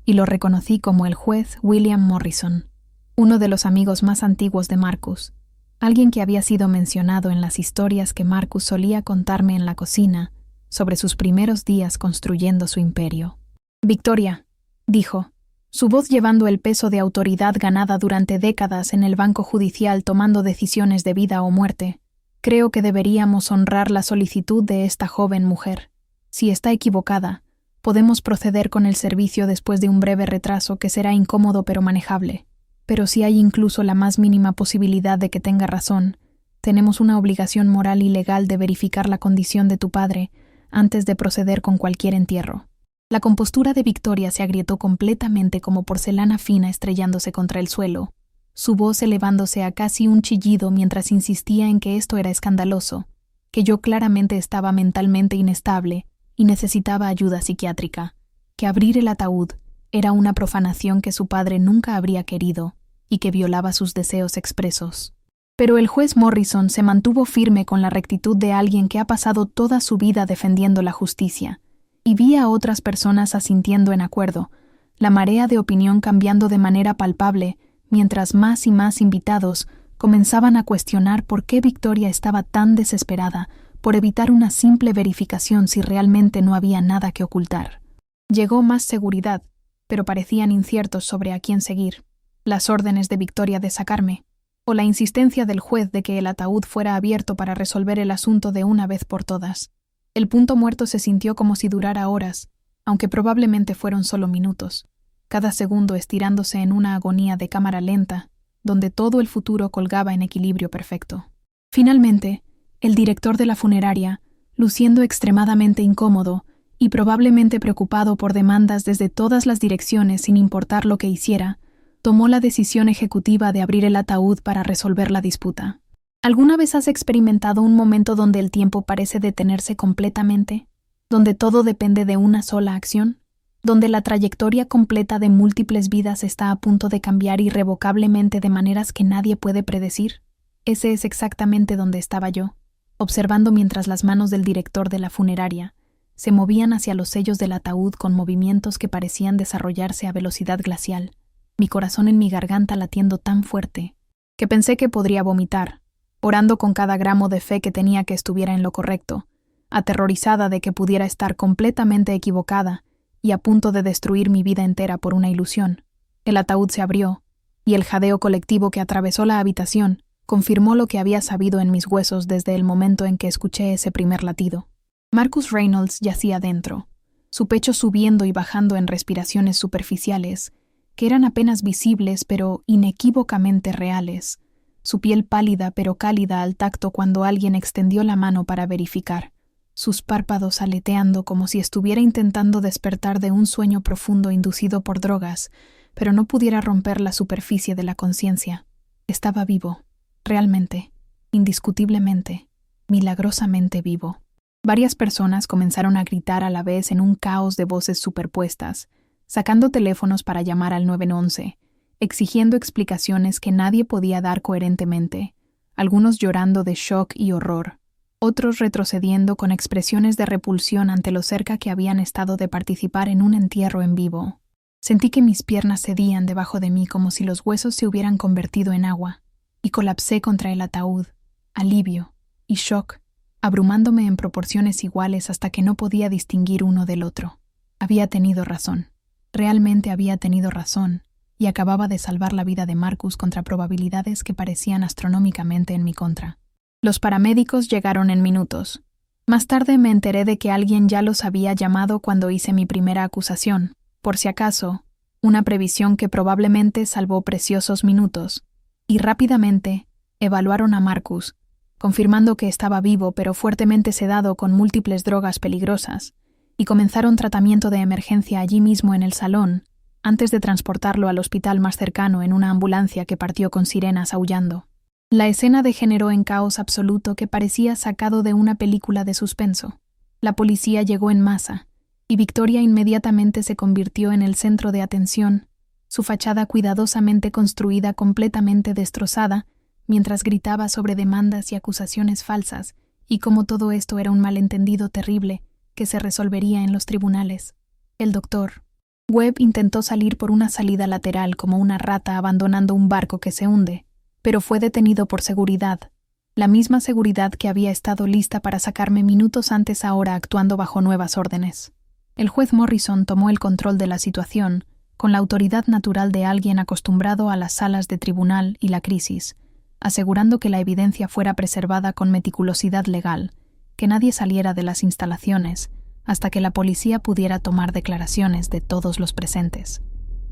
y lo reconocí como el juez William Morrison, uno de los amigos más antiguos de Marcus, alguien que había sido mencionado en las historias que Marcus solía contarme en la cocina sobre sus primeros días construyendo su imperio. «Victoria», dijo, su voz llevando el peso de autoridad ganada durante décadas en el banco judicial tomando decisiones de vida o muerte, Creo que deberíamos honrar la solicitud de esta joven mujer. Si está equivocada, podemos proceder con el servicio después de un breve retraso que será incómodo pero manejable. Pero si hay incluso la más mínima posibilidad de que tenga razón, tenemos una obligación moral y legal de verificar la condición de tu padre antes de proceder con cualquier entierro. La compostura de Victoria se agrietó completamente como porcelana fina estrellándose contra el suelo, su voz elevándose a casi un chillido mientras insistía en que esto era escandaloso, que yo claramente estaba mentalmente inestable y necesitaba ayuda psiquiátrica, que abrir el ataúd era una profanación que su padre nunca habría querido y que violaba sus deseos expresos. Pero el juez Morrison se mantuvo firme con la rectitud de alguien que ha pasado toda su vida defendiendo la justicia, y vi a otras personas asintiendo en acuerdo, la marea de opinión cambiando de manera palpable, mientras más y más invitados comenzaban a cuestionar por qué Victoria estaba tan desesperada por evitar una simple verificación si realmente no había nada que ocultar. Llegó más seguridad, pero parecían inciertos sobre a quién seguir, las órdenes de Victoria de sacarme, o la insistencia del juez de que el ataúd fuera abierto para resolver el asunto de una vez por todas. El punto muerto se sintió como si durara horas, aunque probablemente fueron solo minutos, cada segundo estirándose en una agonía de cámara lenta, donde todo el futuro colgaba en equilibrio perfecto. Finalmente, el director de la funeraria, luciendo extremadamente incómodo y probablemente preocupado por demandas desde todas las direcciones sin importar lo que hiciera, tomó la decisión ejecutiva de abrir el ataúd para resolver la disputa. ¿Alguna vez has experimentado un momento donde el tiempo parece detenerse completamente? ¿Donde todo depende de una sola acción? ¿Donde la trayectoria completa de múltiples vidas está a punto de cambiar irrevocablemente de maneras que nadie puede predecir? Ese es exactamente donde estaba yo, observando mientras las manos del director de la funeraria se movían hacia los sellos del ataúd con movimientos que parecían desarrollarse a velocidad glacial, mi corazón en mi garganta latiendo tan fuerte que pensé que podría vomitar, orando con cada gramo de fe que tenía que estuviera en lo correcto, aterrorizada de que pudiera estar completamente equivocada y a punto de destruir mi vida entera por una ilusión. El ataúd se abrió, y el jadeo colectivo que atravesó la habitación confirmó lo que había sabido en mis huesos desde el momento en que escuché ese primer latido. Marcus Reynolds yacía dentro, su pecho subiendo y bajando en respiraciones superficiales, que eran apenas visibles pero inequívocamente reales, su piel pálida pero cálida al tacto cuando alguien extendió la mano para verificar, sus párpados aleteando como si estuviera intentando despertar de un sueño profundo inducido por drogas, pero no pudiera romper la superficie de la conciencia. Estaba vivo, realmente, indiscutiblemente, milagrosamente vivo. Varias personas comenzaron a gritar a la vez en un caos de voces superpuestas, sacando teléfonos para llamar al 911, exigiendo explicaciones que nadie podía dar coherentemente, algunos llorando de shock y horror, otros retrocediendo con expresiones de repulsión ante lo cerca que habían estado de participar en un entierro en vivo. Sentí que mis piernas cedían debajo de mí como si los huesos se hubieran convertido en agua, y colapsé contra el ataúd, alivio y shock, abrumándome en proporciones iguales hasta que no podía distinguir uno del otro. Había tenido razón. Realmente había tenido razón, y acababa de salvar la vida de Marcus contra probabilidades que parecían astronómicamente en mi contra. Los paramédicos llegaron en minutos. Más tarde me enteré de que alguien ya los había llamado cuando hice mi primera acusación, por si acaso, una previsión que probablemente salvó preciosos minutos, y rápidamente evaluaron a Marcus, confirmando que estaba vivo pero fuertemente sedado con múltiples drogas peligrosas, y comenzaron tratamiento de emergencia allí mismo en el salón, antes de transportarlo al hospital más cercano en una ambulancia que partió con sirenas aullando. La escena degeneró en caos absoluto que parecía sacado de una película de suspenso. La policía llegó en masa, y Victoria inmediatamente se convirtió en el centro de atención, su fachada cuidadosamente construida completamente destrozada, mientras gritaba sobre demandas y acusaciones falsas, y cómo todo esto era un malentendido terrible que se resolvería en los tribunales. El doctor Webb intentó salir por una salida lateral como una rata abandonando un barco que se hunde, pero fue detenido por seguridad, la misma seguridad que había estado lista para sacarme minutos antes ahora actuando bajo nuevas órdenes. El juez Morrison tomó el control de la situación, con la autoridad natural de alguien acostumbrado a las salas de tribunal y la crisis, asegurando que la evidencia fuera preservada con meticulosidad legal, que nadie saliera de las instalaciones hasta que la policía pudiera tomar declaraciones de todos los presentes,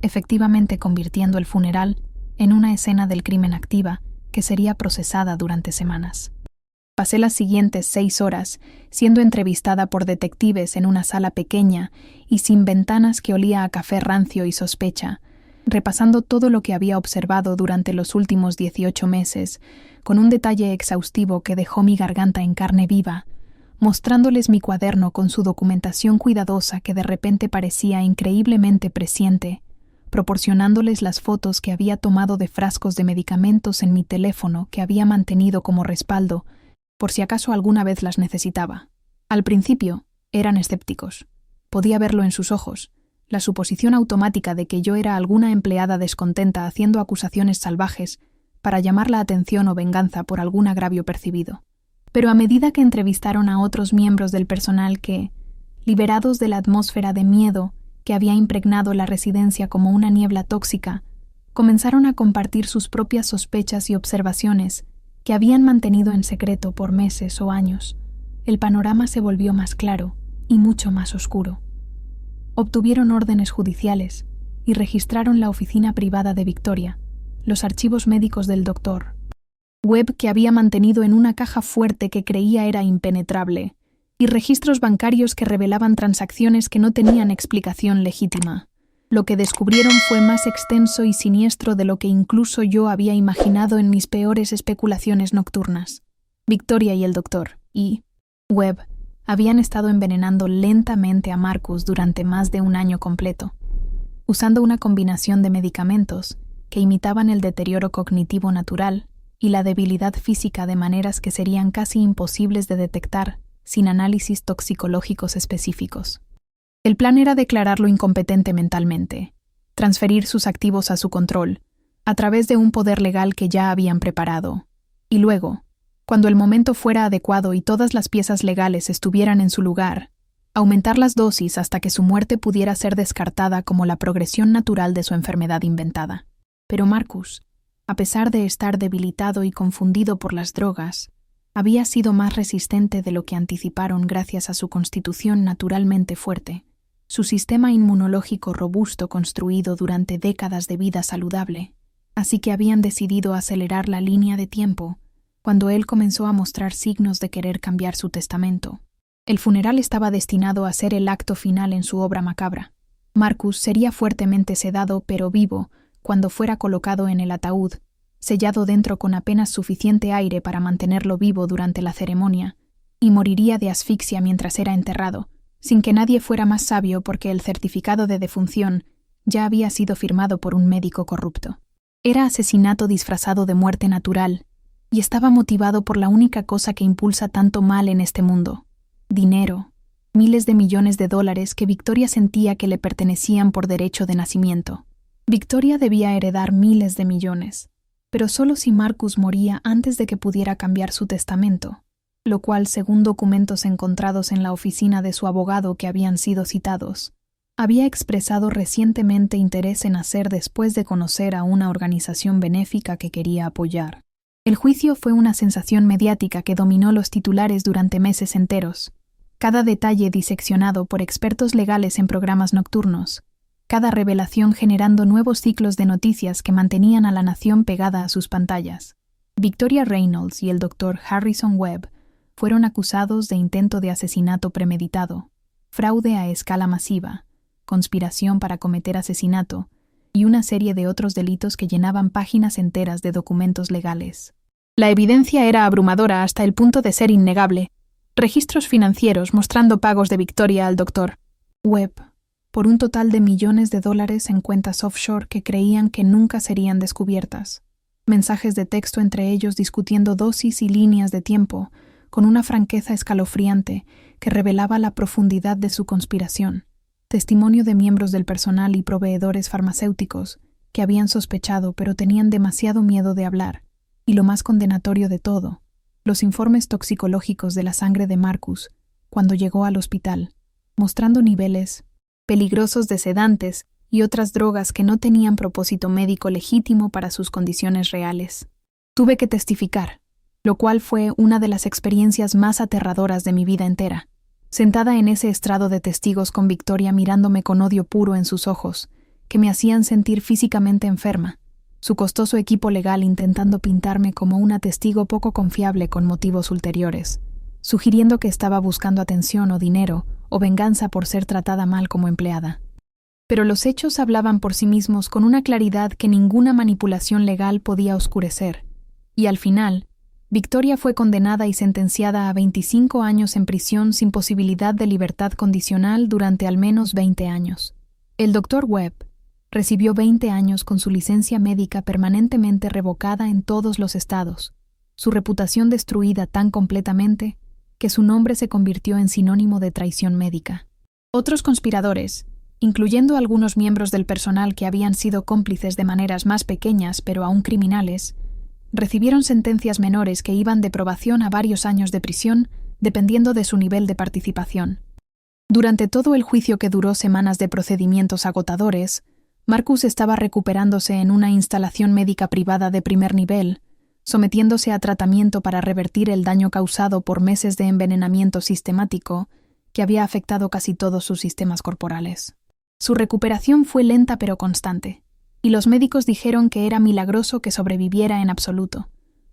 efectivamente convirtiendo el funeral en una escena del crimen activa que sería procesada durante semanas. Pasé las siguientes 6 horas siendo entrevistada por detectives en una sala pequeña y sin ventanas que olía a café rancio y sospecha, repasando todo lo que había observado durante los últimos 18 meses, con un detalle exhaustivo que dejó mi garganta en carne viva, mostrándoles mi cuaderno con su documentación cuidadosa que de repente parecía increíblemente presciente, proporcionándoles las fotos que había tomado de frascos de medicamentos en mi teléfono que había mantenido como respaldo, por si acaso alguna vez las necesitaba. Al principio, eran escépticos. Podía verlo en sus ojos, la suposición automática de que yo era alguna empleada descontenta haciendo acusaciones salvajes para llamar la atención o venganza por algún agravio percibido. Pero a medida que entrevistaron a otros miembros del personal que, liberados de la atmósfera de miedo que había impregnado la residencia como una niebla tóxica, comenzaron a compartir sus propias sospechas y observaciones que habían mantenido en secreto por meses o años, el panorama se volvió más claro y mucho más oscuro. Obtuvieron órdenes judiciales y registraron la oficina privada de Victoria, los archivos médicos del doctor Webb que había mantenido en una caja fuerte que creía era impenetrable, y registros bancarios que revelaban transacciones que no tenían explicación legítima. Lo que descubrieron fue más extenso y siniestro de lo que incluso yo había imaginado en mis peores especulaciones nocturnas. Victoria y el doctor Webb habían estado envenenando lentamente a Marcus durante más de un año completo, usando una combinación de medicamentos que imitaban el deterioro cognitivo natural y la debilidad física de maneras que serían casi imposibles de detectar sin análisis toxicológicos específicos. El plan era declararlo incompetente mentalmente, transferir sus activos a su control, a través de un poder legal que ya habían preparado, y luego, cuando el momento fuera adecuado y todas las piezas legales estuvieran en su lugar, aumentar las dosis hasta que su muerte pudiera ser descartada como la progresión natural de su enfermedad inventada. Pero Marcus, a pesar de estar debilitado y confundido por las drogas, había sido más resistente de lo que anticiparon gracias a su constitución naturalmente fuerte, su sistema inmunológico robusto construido durante décadas de vida saludable, así que habían decidido acelerar la línea de tiempo cuando él comenzó a mostrar signos de querer cambiar su testamento. El funeral estaba destinado a ser el acto final en su obra macabra. Marcus sería fuertemente sedado pero vivo cuando fuera colocado en el ataúd, sellado dentro con apenas suficiente aire para mantenerlo vivo durante la ceremonia, y moriría de asfixia mientras era enterrado, sin que nadie fuera más sabio porque el certificado de defunción ya había sido firmado por un médico corrupto. Era asesinato disfrazado de muerte natural, y estaba motivado por la única cosa que impulsa tanto mal en este mundo: dinero, miles de millones de dólares que Victoria sentía que le pertenecían por derecho de nacimiento. Victoria debía heredar miles de millones, pero solo si Marcus moría antes de que pudiera cambiar su testamento, lo cual, según documentos encontrados en la oficina de su abogado que habían sido citados, había expresado recientemente interés en hacer después de conocer a una organización benéfica que quería apoyar. El juicio fue una sensación mediática que dominó los titulares durante meses enteros, cada detalle diseccionado por expertos legales en programas nocturnos, cada revelación generando nuevos ciclos de noticias que mantenían a la nación pegada a sus pantallas. Victoria Reynolds y el Dr. Harrison Webb fueron acusados de intento de asesinato premeditado, fraude a escala masiva, conspiración para cometer asesinato y una serie de otros delitos que llenaban páginas enteras de documentos legales. La evidencia era abrumadora hasta el punto de ser innegable. Registros financieros mostrando pagos de Victoria al Dr. Webb por un total de millones de dólares en cuentas offshore que creían que nunca serían descubiertas. Mensajes de texto entre ellos discutiendo dosis y líneas de tiempo, con una franqueza escalofriante que revelaba la profundidad de su conspiración. Testimonio de miembros del personal y proveedores farmacéuticos que habían sospechado pero tenían demasiado miedo de hablar. Y lo más condenatorio de todo, los informes toxicológicos de la sangre de Marcus cuando llegó al hospital, mostrando niveles peligrosos de sedantes y otras drogas que no tenían propósito médico legítimo para sus condiciones reales. Tuve que testificar, lo cual fue una de las experiencias más aterradoras de mi vida entera. Sentada en ese estrado de testigos con Victoria mirándome con odio puro en sus ojos, que me hacían sentir físicamente enferma, su costoso equipo legal intentando pintarme como una testigo poco confiable con motivos ulteriores, sugiriendo que estaba buscando atención o dinero o venganza por ser tratada mal como empleada. Pero los hechos hablaban por sí mismos con una claridad que ninguna manipulación legal podía oscurecer, y al final, Victoria fue condenada y sentenciada a 25 años en prisión sin posibilidad de libertad condicional durante al menos 20 años. El Dr. Webb recibió 20 años con su licencia médica permanentemente revocada en todos los estados, su reputación destruida tan completamente que su nombre se convirtió en sinónimo de traición médica. Otros conspiradores, incluyendo algunos miembros del personal que habían sido cómplices de maneras más pequeñas pero aún criminales, recibieron sentencias menores que iban de probación a varios años de prisión, dependiendo de su nivel de participación. Durante todo el juicio, que duró semanas de procedimientos agotadores, Marcus estaba recuperándose en una instalación médica privada de primer nivel, sometiéndose a tratamiento para revertir el daño causado por meses de envenenamiento sistemático que había afectado casi todos sus sistemas corporales. Su recuperación fue lenta pero constante, y los médicos dijeron que era milagroso que sobreviviera en absoluto,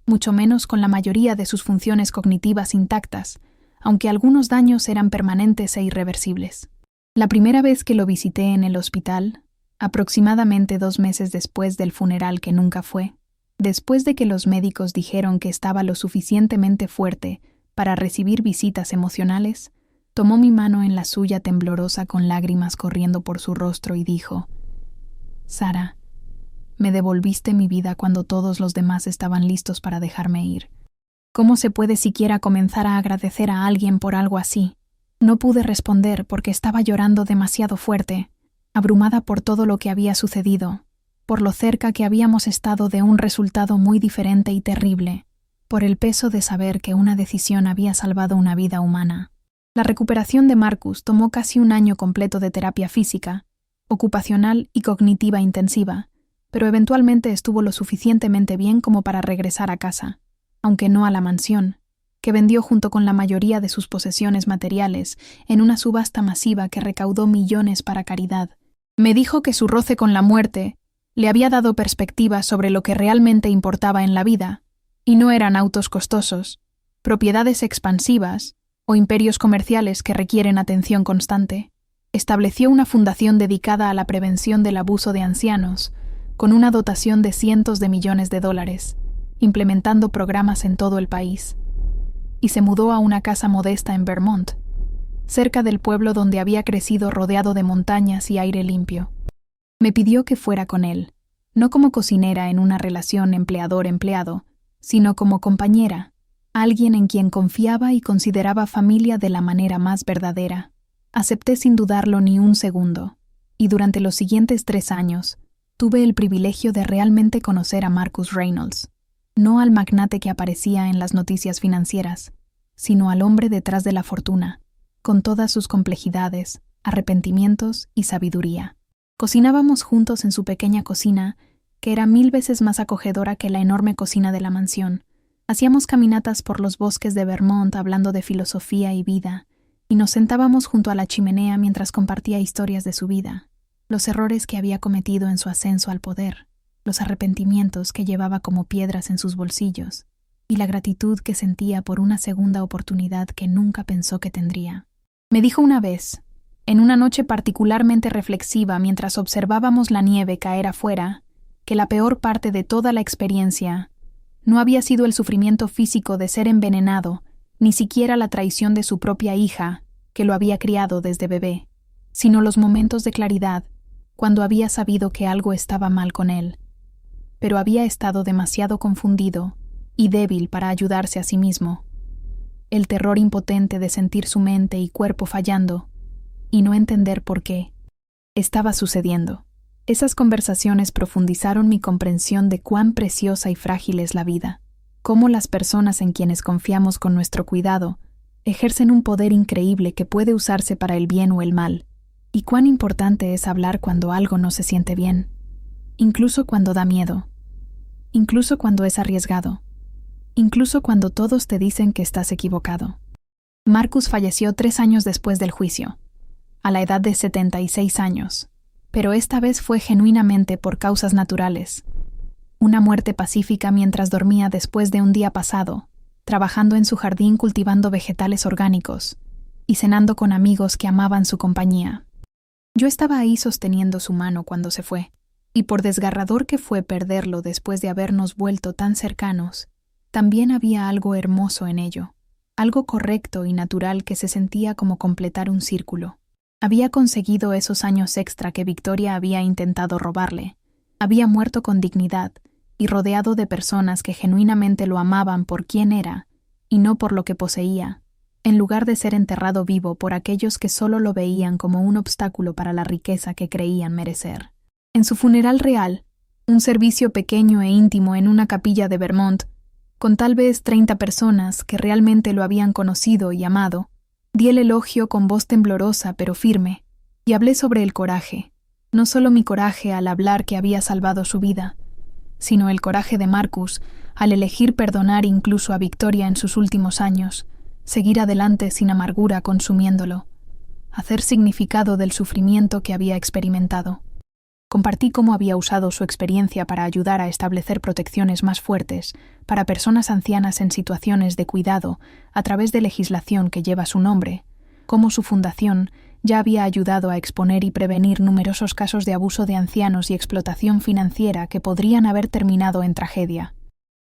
mucho menos con la mayoría de sus funciones cognitivas intactas, aunque algunos daños eran permanentes e irreversibles. La primera vez que lo visité en el hospital, aproximadamente 2 meses después del funeral que nunca fue, después de que los médicos dijeron que estaba lo suficientemente fuerte para recibir visitas emocionales, tomó mi mano en la suya temblorosa con lágrimas corriendo por su rostro y dijo: «Sara, me devolviste mi vida cuando todos los demás estaban listos para dejarme ir. ¿Cómo se puede siquiera comenzar a agradecer a alguien por algo así?» No pude responder porque estaba llorando demasiado fuerte, abrumada por todo lo que había sucedido, por lo cerca que habíamos estado de un resultado muy diferente y terrible, por el peso de saber que una decisión había salvado una vida humana. La recuperación de Marcus tomó casi 1 año completo de terapia física, ocupacional y cognitiva intensiva, pero eventualmente estuvo lo suficientemente bien como para regresar a casa, aunque no a la mansión, que vendió junto con la mayoría de sus posesiones materiales en una subasta masiva que recaudó millones para caridad. Me dijo que su roce con la muerte le había dado perspectiva sobre lo que realmente importaba en la vida, y no eran autos costosos, propiedades expansivas o imperios comerciales que requieren atención constante. Estableció una fundación dedicada a la prevención del abuso de ancianos, con una dotación de cientos de millones de dólares, implementando programas en todo el país. Y se mudó a una casa modesta en Vermont, cerca del pueblo donde había crecido, rodeado de montañas y aire limpio. Me pidió que fuera con él, no como cocinera en una relación empleador-empleado, sino como compañera, alguien en quien confiaba y consideraba familia de la manera más verdadera. Acepté sin dudarlo ni un segundo, y durante los siguientes 3 años, tuve el privilegio de realmente conocer a Marcus Reynolds, no al magnate que aparecía en las noticias financieras, sino al hombre detrás de la fortuna, con todas sus complejidades, arrepentimientos y sabiduría. Cocinábamos juntos en su pequeña cocina, que era 1000 veces más acogedora que la enorme cocina de la mansión. Hacíamos caminatas por los bosques de Vermont hablando de filosofía y vida, y nos sentábamos junto a la chimenea mientras compartía historias de su vida, los errores que había cometido en su ascenso al poder, los arrepentimientos que llevaba como piedras en sus bolsillos, y la gratitud que sentía por una segunda oportunidad que nunca pensó que tendría. Me dijo una vez, en una noche particularmente reflexiva mientras observábamos la nieve caer afuera, que la peor parte de toda la experiencia no había sido el sufrimiento físico de ser envenenado, ni siquiera la traición de su propia hija, que lo había criado desde bebé, sino los momentos de claridad, cuando había sabido que algo estaba mal con él, pero había estado demasiado confundido y débil para ayudarse a sí mismo. El terror impotente de sentir su mente y cuerpo fallando, y no entender por qué estaba sucediendo. Esas conversaciones profundizaron mi comprensión de cuán preciosa y frágil es la vida, cómo las personas en quienes confiamos con nuestro cuidado ejercen un poder increíble que puede usarse para el bien o el mal, y cuán importante es hablar cuando algo no se siente bien, incluso cuando da miedo. incluso cuando es arriesgado, incluso cuando todos te dicen que estás equivocado. Marcus falleció 3 años después del juicio, a la edad de 76 años, pero esta vez fue genuinamente por causas naturales. Una muerte pacífica mientras dormía después de un día pasado, trabajando en su jardín cultivando vegetales orgánicos y cenando con amigos que amaban su compañía. Yo estaba ahí sosteniendo su mano cuando se fue, y por desgarrador que fue perderlo después de habernos vuelto tan cercanos, también había algo hermoso en ello, algo correcto y natural que se sentía como completar un círculo. Había conseguido esos años extra que Victoria había intentado robarle, había muerto con dignidad y rodeado de personas que genuinamente lo amaban por quien era y no por lo que poseía, en lugar de ser enterrado vivo por aquellos que solo lo veían como un obstáculo para la riqueza que creían merecer. En su funeral real, un servicio pequeño e íntimo en una capilla de Vermont, con tal vez 30 personas que realmente lo habían conocido y amado, di el elogio con voz temblorosa pero firme, y hablé sobre el coraje, no solo mi coraje al hablar que había salvado su vida, sino el coraje de Marcus al elegir perdonar incluso a Victoria en sus últimos años, seguir adelante sin amargura consumiéndolo, hacer significado del sufrimiento que había experimentado. Compartí cómo había usado su experiencia para ayudar a establecer protecciones más fuertes para personas ancianas en situaciones de cuidado a través de legislación que lleva su nombre, cómo su fundación ya había ayudado a exponer y prevenir numerosos casos de abuso de ancianos y explotación financiera que podrían haber terminado en tragedia.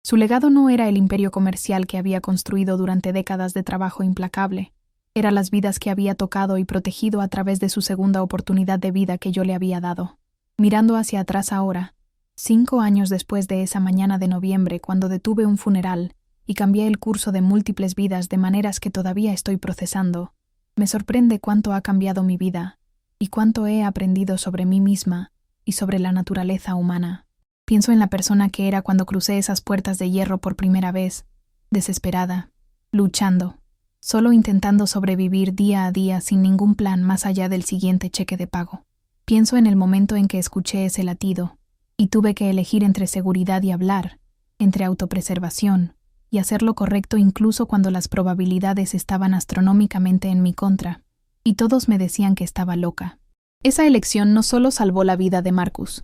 Su legado no era el imperio comercial que había construido durante décadas de trabajo implacable, era las vidas que había tocado y protegido a través de su segunda oportunidad de vida que yo le había dado. Mirando hacia atrás ahora, 5 años después de esa mañana de noviembre cuando detuve un funeral y cambié el curso de múltiples vidas de maneras que todavía estoy procesando, me sorprende cuánto ha cambiado mi vida y cuánto he aprendido sobre mí misma y sobre la naturaleza humana. Pienso en la persona que era cuando crucé esas puertas de hierro por primera vez, desesperada, luchando, solo intentando sobrevivir día a día sin ningún plan más allá del siguiente cheque de pago. Pienso en el momento en que escuché ese latido y tuve que elegir entre seguridad y hablar, entre autopreservación y hacer lo correcto incluso cuando las probabilidades estaban astronómicamente en mi contra, y todos me decían que estaba loca. Esa elección no solo salvó la vida de Marcus,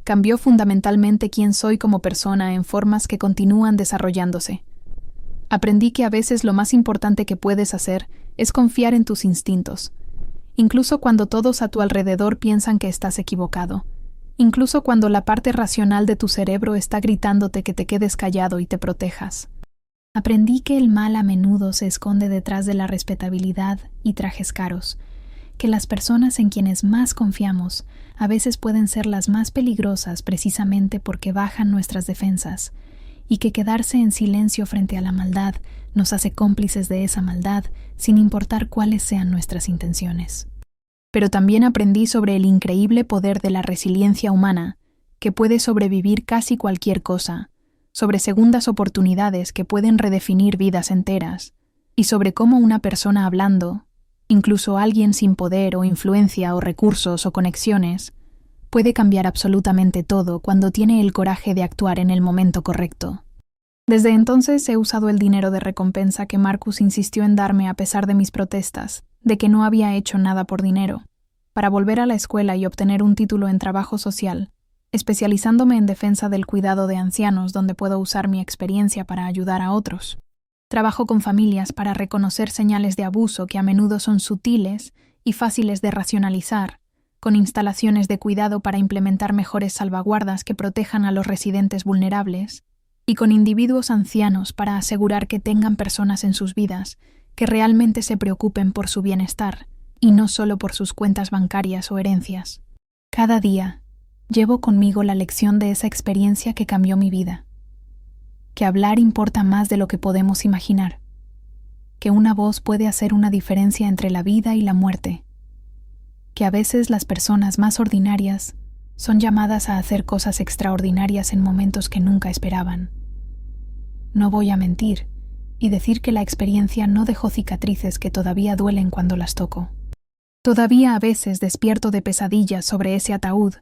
cambió fundamentalmente quién soy como persona en formas que continúan desarrollándose. Aprendí que a veces lo más importante que puedes hacer es confiar en tus instintos, incluso cuando todos a tu alrededor piensan que estás equivocado, incluso cuando la parte racional de tu cerebro está gritándote que te quedes callado y te protejas. Aprendí que el mal a menudo se esconde detrás de la respetabilidad y trajes caros, que las personas en quienes más confiamos a veces pueden ser las más peligrosas precisamente porque bajan nuestras defensas, y que quedarse en silencio frente a la maldad nos hace cómplices de esa maldad sin importar cuáles sean nuestras intenciones. Pero también aprendí sobre el increíble poder de la resiliencia humana, que puede sobrevivir casi cualquier cosa, sobre segundas oportunidades que pueden redefinir vidas enteras, y sobre cómo una persona hablando, incluso alguien sin poder o influencia o recursos o conexiones, puede cambiar absolutamente todo cuando tiene el coraje de actuar en el momento correcto. Desde entonces he usado el dinero de recompensa que Marcus insistió en darme a pesar de mis protestas, de que no había hecho nada por dinero, para volver a la escuela y obtener un título en trabajo social, especializándome en defensa del cuidado de ancianos donde puedo usar mi experiencia para ayudar a otros. Trabajo con familias para reconocer señales de abuso que a menudo son sutiles y fáciles de racionalizar, con instalaciones de cuidado para implementar mejores salvaguardas que protejan a los residentes vulnerables, y con individuos ancianos para asegurar que tengan personas en sus vidas que realmente se preocupen por su bienestar, y no solo por sus cuentas bancarias o herencias. Cada día, llevo conmigo la lección de esa experiencia que cambió mi vida. Que hablar importa más de lo que podemos imaginar. Que una voz puede hacer una diferencia entre la vida y la muerte. Que a veces las personas más ordinarias son llamadas a hacer cosas extraordinarias en momentos que nunca esperaban. No voy a mentir y decir que la experiencia no dejó cicatrices que todavía duelen cuando las toco. Todavía a veces despierto de pesadillas sobre ese ataúd,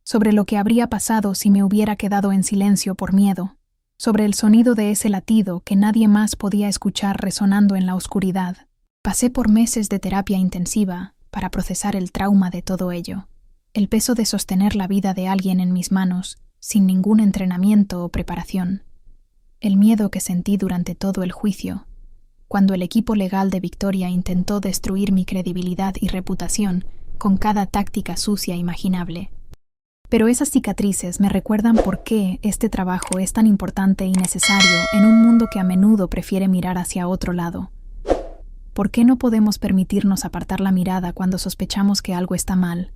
sobre lo que habría pasado si me hubiera quedado en silencio por miedo, sobre el sonido de ese latido que nadie más podía escuchar resonando en la oscuridad. Pasé por meses de terapia intensiva para procesar el trauma de todo ello, el peso de sostener la vida de alguien en mis manos sin ningún entrenamiento o preparación, el miedo que sentí durante todo el juicio, cuando el equipo legal de Victoria intentó destruir mi credibilidad y reputación con cada táctica sucia imaginable. Pero esas cicatrices me recuerdan por qué este trabajo es tan importante y necesario en un mundo que a menudo prefiere mirar hacia otro lado. ¿Por qué no podemos permitirnos apartar la mirada cuando sospechamos que algo está mal?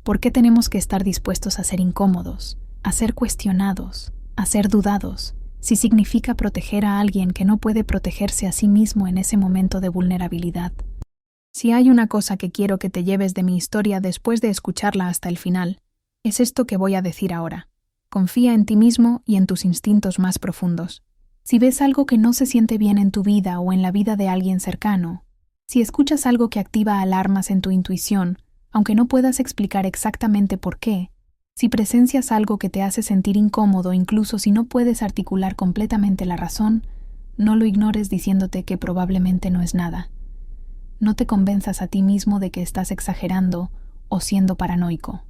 ¿Por qué tenemos que estar dispuestos a ser incómodos, a ser cuestionados, a ser dudados, si significa proteger a alguien que no puede protegerse a sí mismo en ese momento de vulnerabilidad? Si hay una cosa que quiero que te lleves de mi historia después de escucharla hasta el final, es esto que voy a decir ahora. Confía en ti mismo y en tus instintos más profundos. Si ves algo que no se siente bien en tu vida o en la vida de alguien cercano, si escuchas algo que activa alarmas en tu intuición, aunque no puedas explicar exactamente por qué, si presencias algo que te hace sentir incómodo incluso si no puedes articular completamente la razón, no lo ignores diciéndote que probablemente no es nada. No te convenzas a ti mismo de que estás exagerando o siendo paranoico.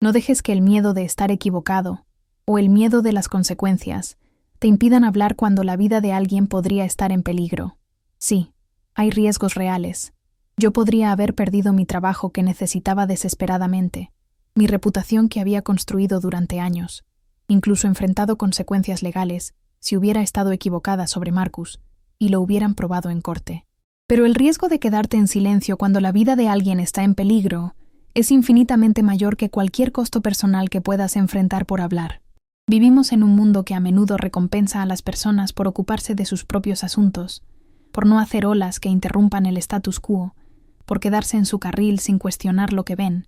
No dejes que el miedo de estar equivocado o el miedo de las consecuencias te impidan hablar cuando la vida de alguien podría estar en peligro. Sí, hay riesgos reales. Yo podría haber perdido mi trabajo que necesitaba desesperadamente, mi reputación que había construido durante años, incluso enfrentado consecuencias legales si hubiera estado equivocada sobre Marcus y lo hubieran probado en corte. Pero el riesgo de quedarte en silencio cuando la vida de alguien está en peligro es infinitamente mayor que cualquier costo personal que puedas enfrentar por hablar. Vivimos en un mundo que a menudo recompensa a las personas por ocuparse de sus propios asuntos, por no hacer olas que interrumpan el status quo, por quedarse en su carril sin cuestionar lo que ven,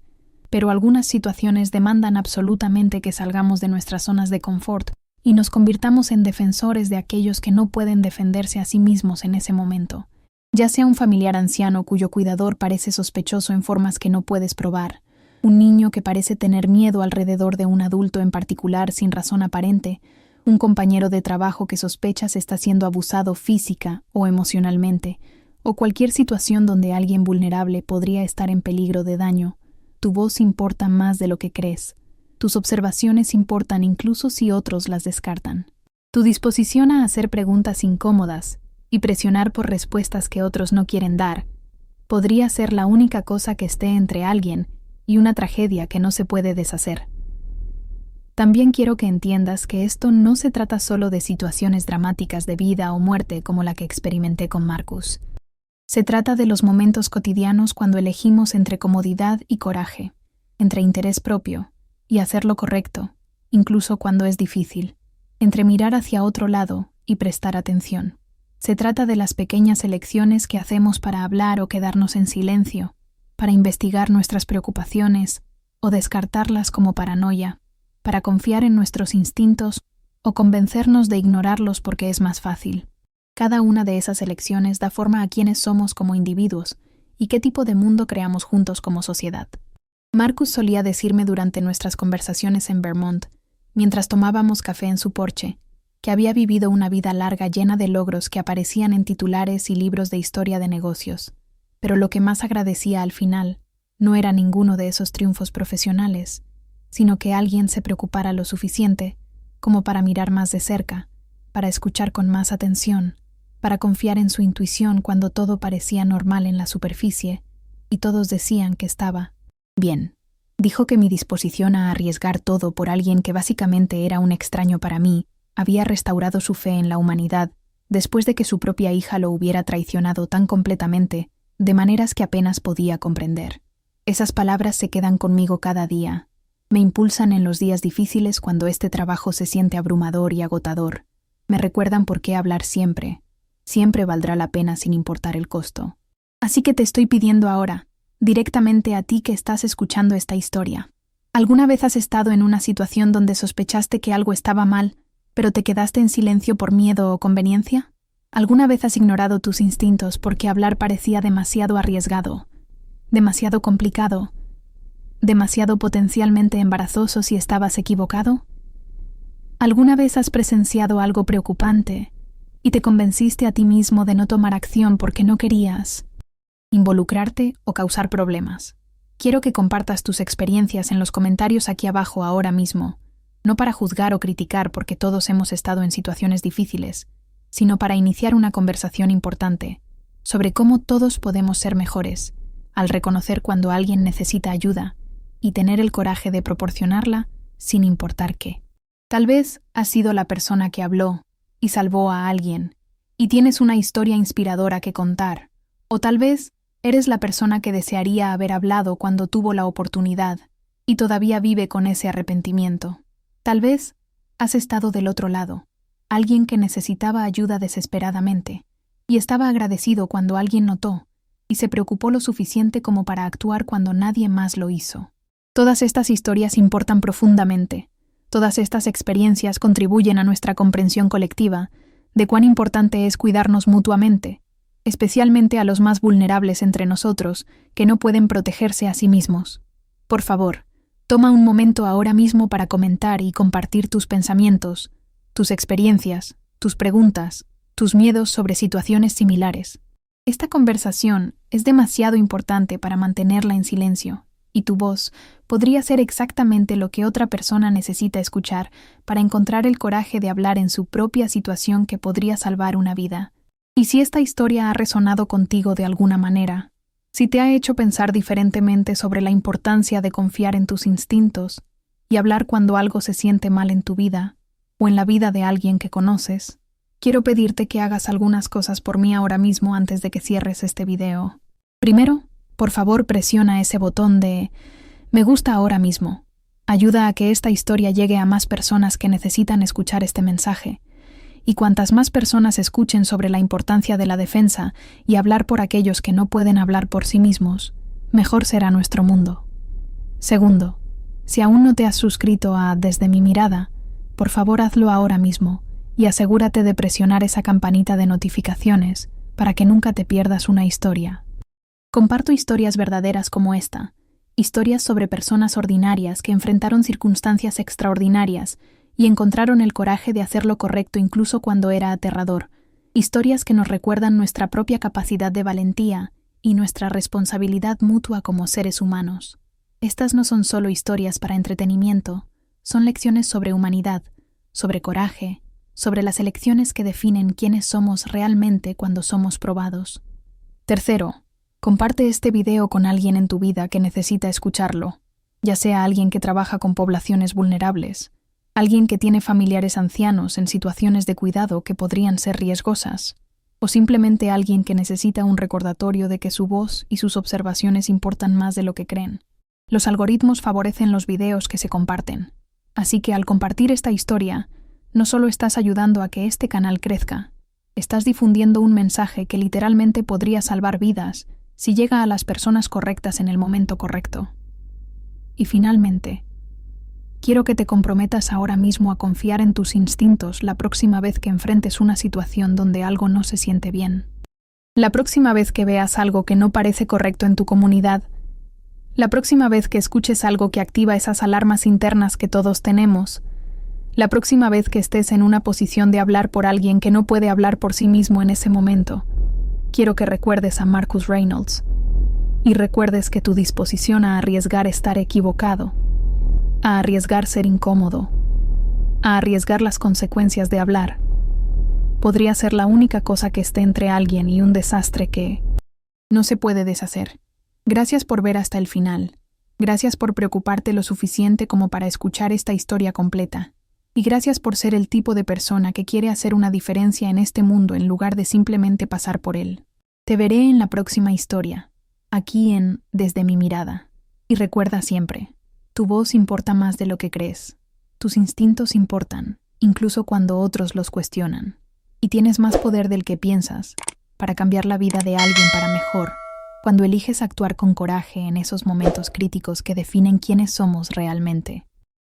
pero algunas situaciones demandan absolutamente que salgamos de nuestras zonas de confort y nos convirtamos en defensores de aquellos que no pueden defenderse a sí mismos en ese momento. Ya sea un familiar anciano cuyo cuidador parece sospechoso en formas que no puedes probar, un niño que parece tener miedo alrededor de un adulto en particular sin razón aparente, un compañero de trabajo que sospechas está siendo abusado física o emocionalmente, o cualquier situación donde alguien vulnerable podría estar en peligro de daño, tu voz importa más de lo que crees. Tus observaciones importan incluso si otros las descartan. Tu disposición a hacer preguntas incómodas y presionar por respuestas que otros no quieren dar podría ser la única cosa que esté entre alguien y una tragedia que no se puede deshacer. También quiero que entiendas que esto no se trata solo de situaciones dramáticas de vida o muerte como la que experimenté con Marcus. Se trata de los momentos cotidianos cuando elegimos entre comodidad y coraje, entre interés propio y hacer lo correcto, incluso cuando es difícil, entre mirar hacia otro lado y prestar atención. Se trata de las pequeñas elecciones que hacemos para hablar o quedarnos en silencio, para investigar nuestras preocupaciones o descartarlas como paranoia, para confiar en nuestros instintos o convencernos de ignorarlos porque es más fácil. Cada una de esas elecciones da forma a quiénes somos como individuos y qué tipo de mundo creamos juntos como sociedad. Marcus solía decirme durante nuestras conversaciones en Vermont, mientras tomábamos café en su porche, que había vivido una vida larga llena de logros que aparecían en titulares y libros de historia de negocios, pero lo que más agradecía al final no era ninguno de esos triunfos profesionales, sino que alguien se preocupara lo suficiente como para mirar más de cerca, para escuchar con más atención, para confiar en su intuición cuando todo parecía normal en la superficie y todos decían que estaba bien. Dijo que mi disposición a arriesgar todo por alguien que básicamente era un extraño para mí había restaurado su fe en la humanidad después de que su propia hija lo hubiera traicionado tan completamente, de maneras que apenas podía comprender. Esas palabras se quedan conmigo cada día. Me impulsan en los días difíciles cuando este trabajo se siente abrumador y agotador. Me recuerdan por qué hablar siempre valdrá la pena sin importar el costo. Así que te estoy pidiendo ahora, directamente a ti que estás escuchando esta historia. ¿Alguna vez has estado en una situación donde sospechaste que algo estaba mal, pero te quedaste en silencio por miedo o conveniencia? ¿Alguna vez has ignorado tus instintos porque hablar parecía demasiado arriesgado, demasiado complicado, ¿Demasiado potencialmente embarazoso si estabas equivocado? ¿Alguna vez has presenciado algo preocupante y te convenciste a ti mismo de no tomar acción porque no querías involucrarte o causar problemas? Quiero que compartas tus experiencias en los comentarios aquí abajo ahora mismo, no para juzgar o criticar porque todos hemos estado en situaciones difíciles, sino para iniciar una conversación importante sobre cómo todos podemos ser mejores al reconocer cuando alguien necesita ayuda y tener el coraje de proporcionarla sin importar qué. Tal vez has sido la persona que habló y salvó a alguien y tienes una historia inspiradora que contar, o tal vez eres la persona que desearía haber hablado cuando tuvo la oportunidad y todavía vive con ese arrepentimiento. Tal vez has estado del otro lado, alguien que necesitaba ayuda desesperadamente y estaba agradecido cuando alguien notó y se preocupó lo suficiente como para actuar cuando nadie más lo hizo. Todas estas historias importan profundamente. Todas estas experiencias contribuyen a nuestra comprensión colectiva de cuán importante es cuidarnos mutuamente, especialmente a los más vulnerables entre nosotros que no pueden protegerse a sí mismos. Por favor, toma un momento ahora mismo para comentar y compartir tus pensamientos, tus experiencias, tus preguntas, tus miedos sobre situaciones similares. Esta conversación es demasiado importante para mantenerla en silencio, y tu voz podría ser exactamente lo que otra persona necesita escuchar para encontrar el coraje de hablar en su propia situación que podría salvar una vida. Y si esta historia ha resonado contigo de alguna manera, si te ha hecho pensar diferentemente sobre la importancia de confiar en tus instintos y hablar cuando algo se siente mal en tu vida o en la vida de alguien que conoces, quiero pedirte que hagas algunas cosas por mí ahora mismo antes de que cierres este video. Primero, por favor, presiona ese botón de me gusta ahora mismo. Ayuda a que esta historia llegue a más personas que necesitan escuchar este mensaje. Y cuantas más personas escuchen sobre la importancia de la defensa y hablar por aquellos que no pueden hablar por sí mismos, mejor será nuestro mundo. Segundo, si aún no te has suscrito a Desde mi mirada, por favor hazlo ahora mismo y asegúrate de presionar esa campanita de notificaciones para que nunca te pierdas una historia. Comparto historias verdaderas como esta, historias sobre personas ordinarias que enfrentaron circunstancias extraordinarias y encontraron el coraje de hacer lo correcto incluso cuando era aterrador, historias que nos recuerdan nuestra propia capacidad de valentía y nuestra responsabilidad mutua como seres humanos. Estas no son solo historias para entretenimiento, son lecciones sobre humanidad, sobre coraje, sobre las elecciones que definen quiénes somos realmente cuando somos probados. Tercero, comparte este video con alguien en tu vida que necesita escucharlo, ya sea alguien que trabaja con poblaciones vulnerables, alguien que tiene familiares ancianos en situaciones de cuidado que podrían ser riesgosas, o simplemente alguien que necesita un recordatorio de que su voz y sus observaciones importan más de lo que creen. Los algoritmos favorecen los videos que se comparten, así que al compartir esta historia, no solo estás ayudando a que este canal crezca, estás difundiendo un mensaje que literalmente podría salvar vidas si llega a las personas correctas en el momento correcto. Y finalmente, quiero que te comprometas ahora mismo a confiar en tus instintos la próxima vez que enfrentes una situación donde algo no se siente bien. La próxima vez que veas algo que no parece correcto en tu comunidad, la próxima vez que escuches algo que activa esas alarmas internas que todos tenemos, la próxima vez que estés en una posición de hablar por alguien que no puede hablar por sí mismo en ese momento, quiero que recuerdes a Marcus Reynolds y recuerdes que tu disposición a arriesgar estar equivocado, a arriesgar ser incómodo, a arriesgar las consecuencias de hablar, podría ser la única cosa que esté entre alguien y un desastre que no se puede deshacer. Gracias por ver hasta el final. Gracias por preocuparte lo suficiente como para escuchar esta historia completa. Y gracias por ser el tipo de persona que quiere hacer una diferencia en este mundo en lugar de simplemente pasar por él. Te veré en la próxima historia, aquí en Desde mi mirada. Y recuerda siempre, tu voz importa más de lo que crees. Tus instintos importan, incluso cuando otros los cuestionan. Y tienes más poder del que piensas para cambiar la vida de alguien para mejor, cuando eliges actuar con coraje en esos momentos críticos que definen quiénes somos realmente.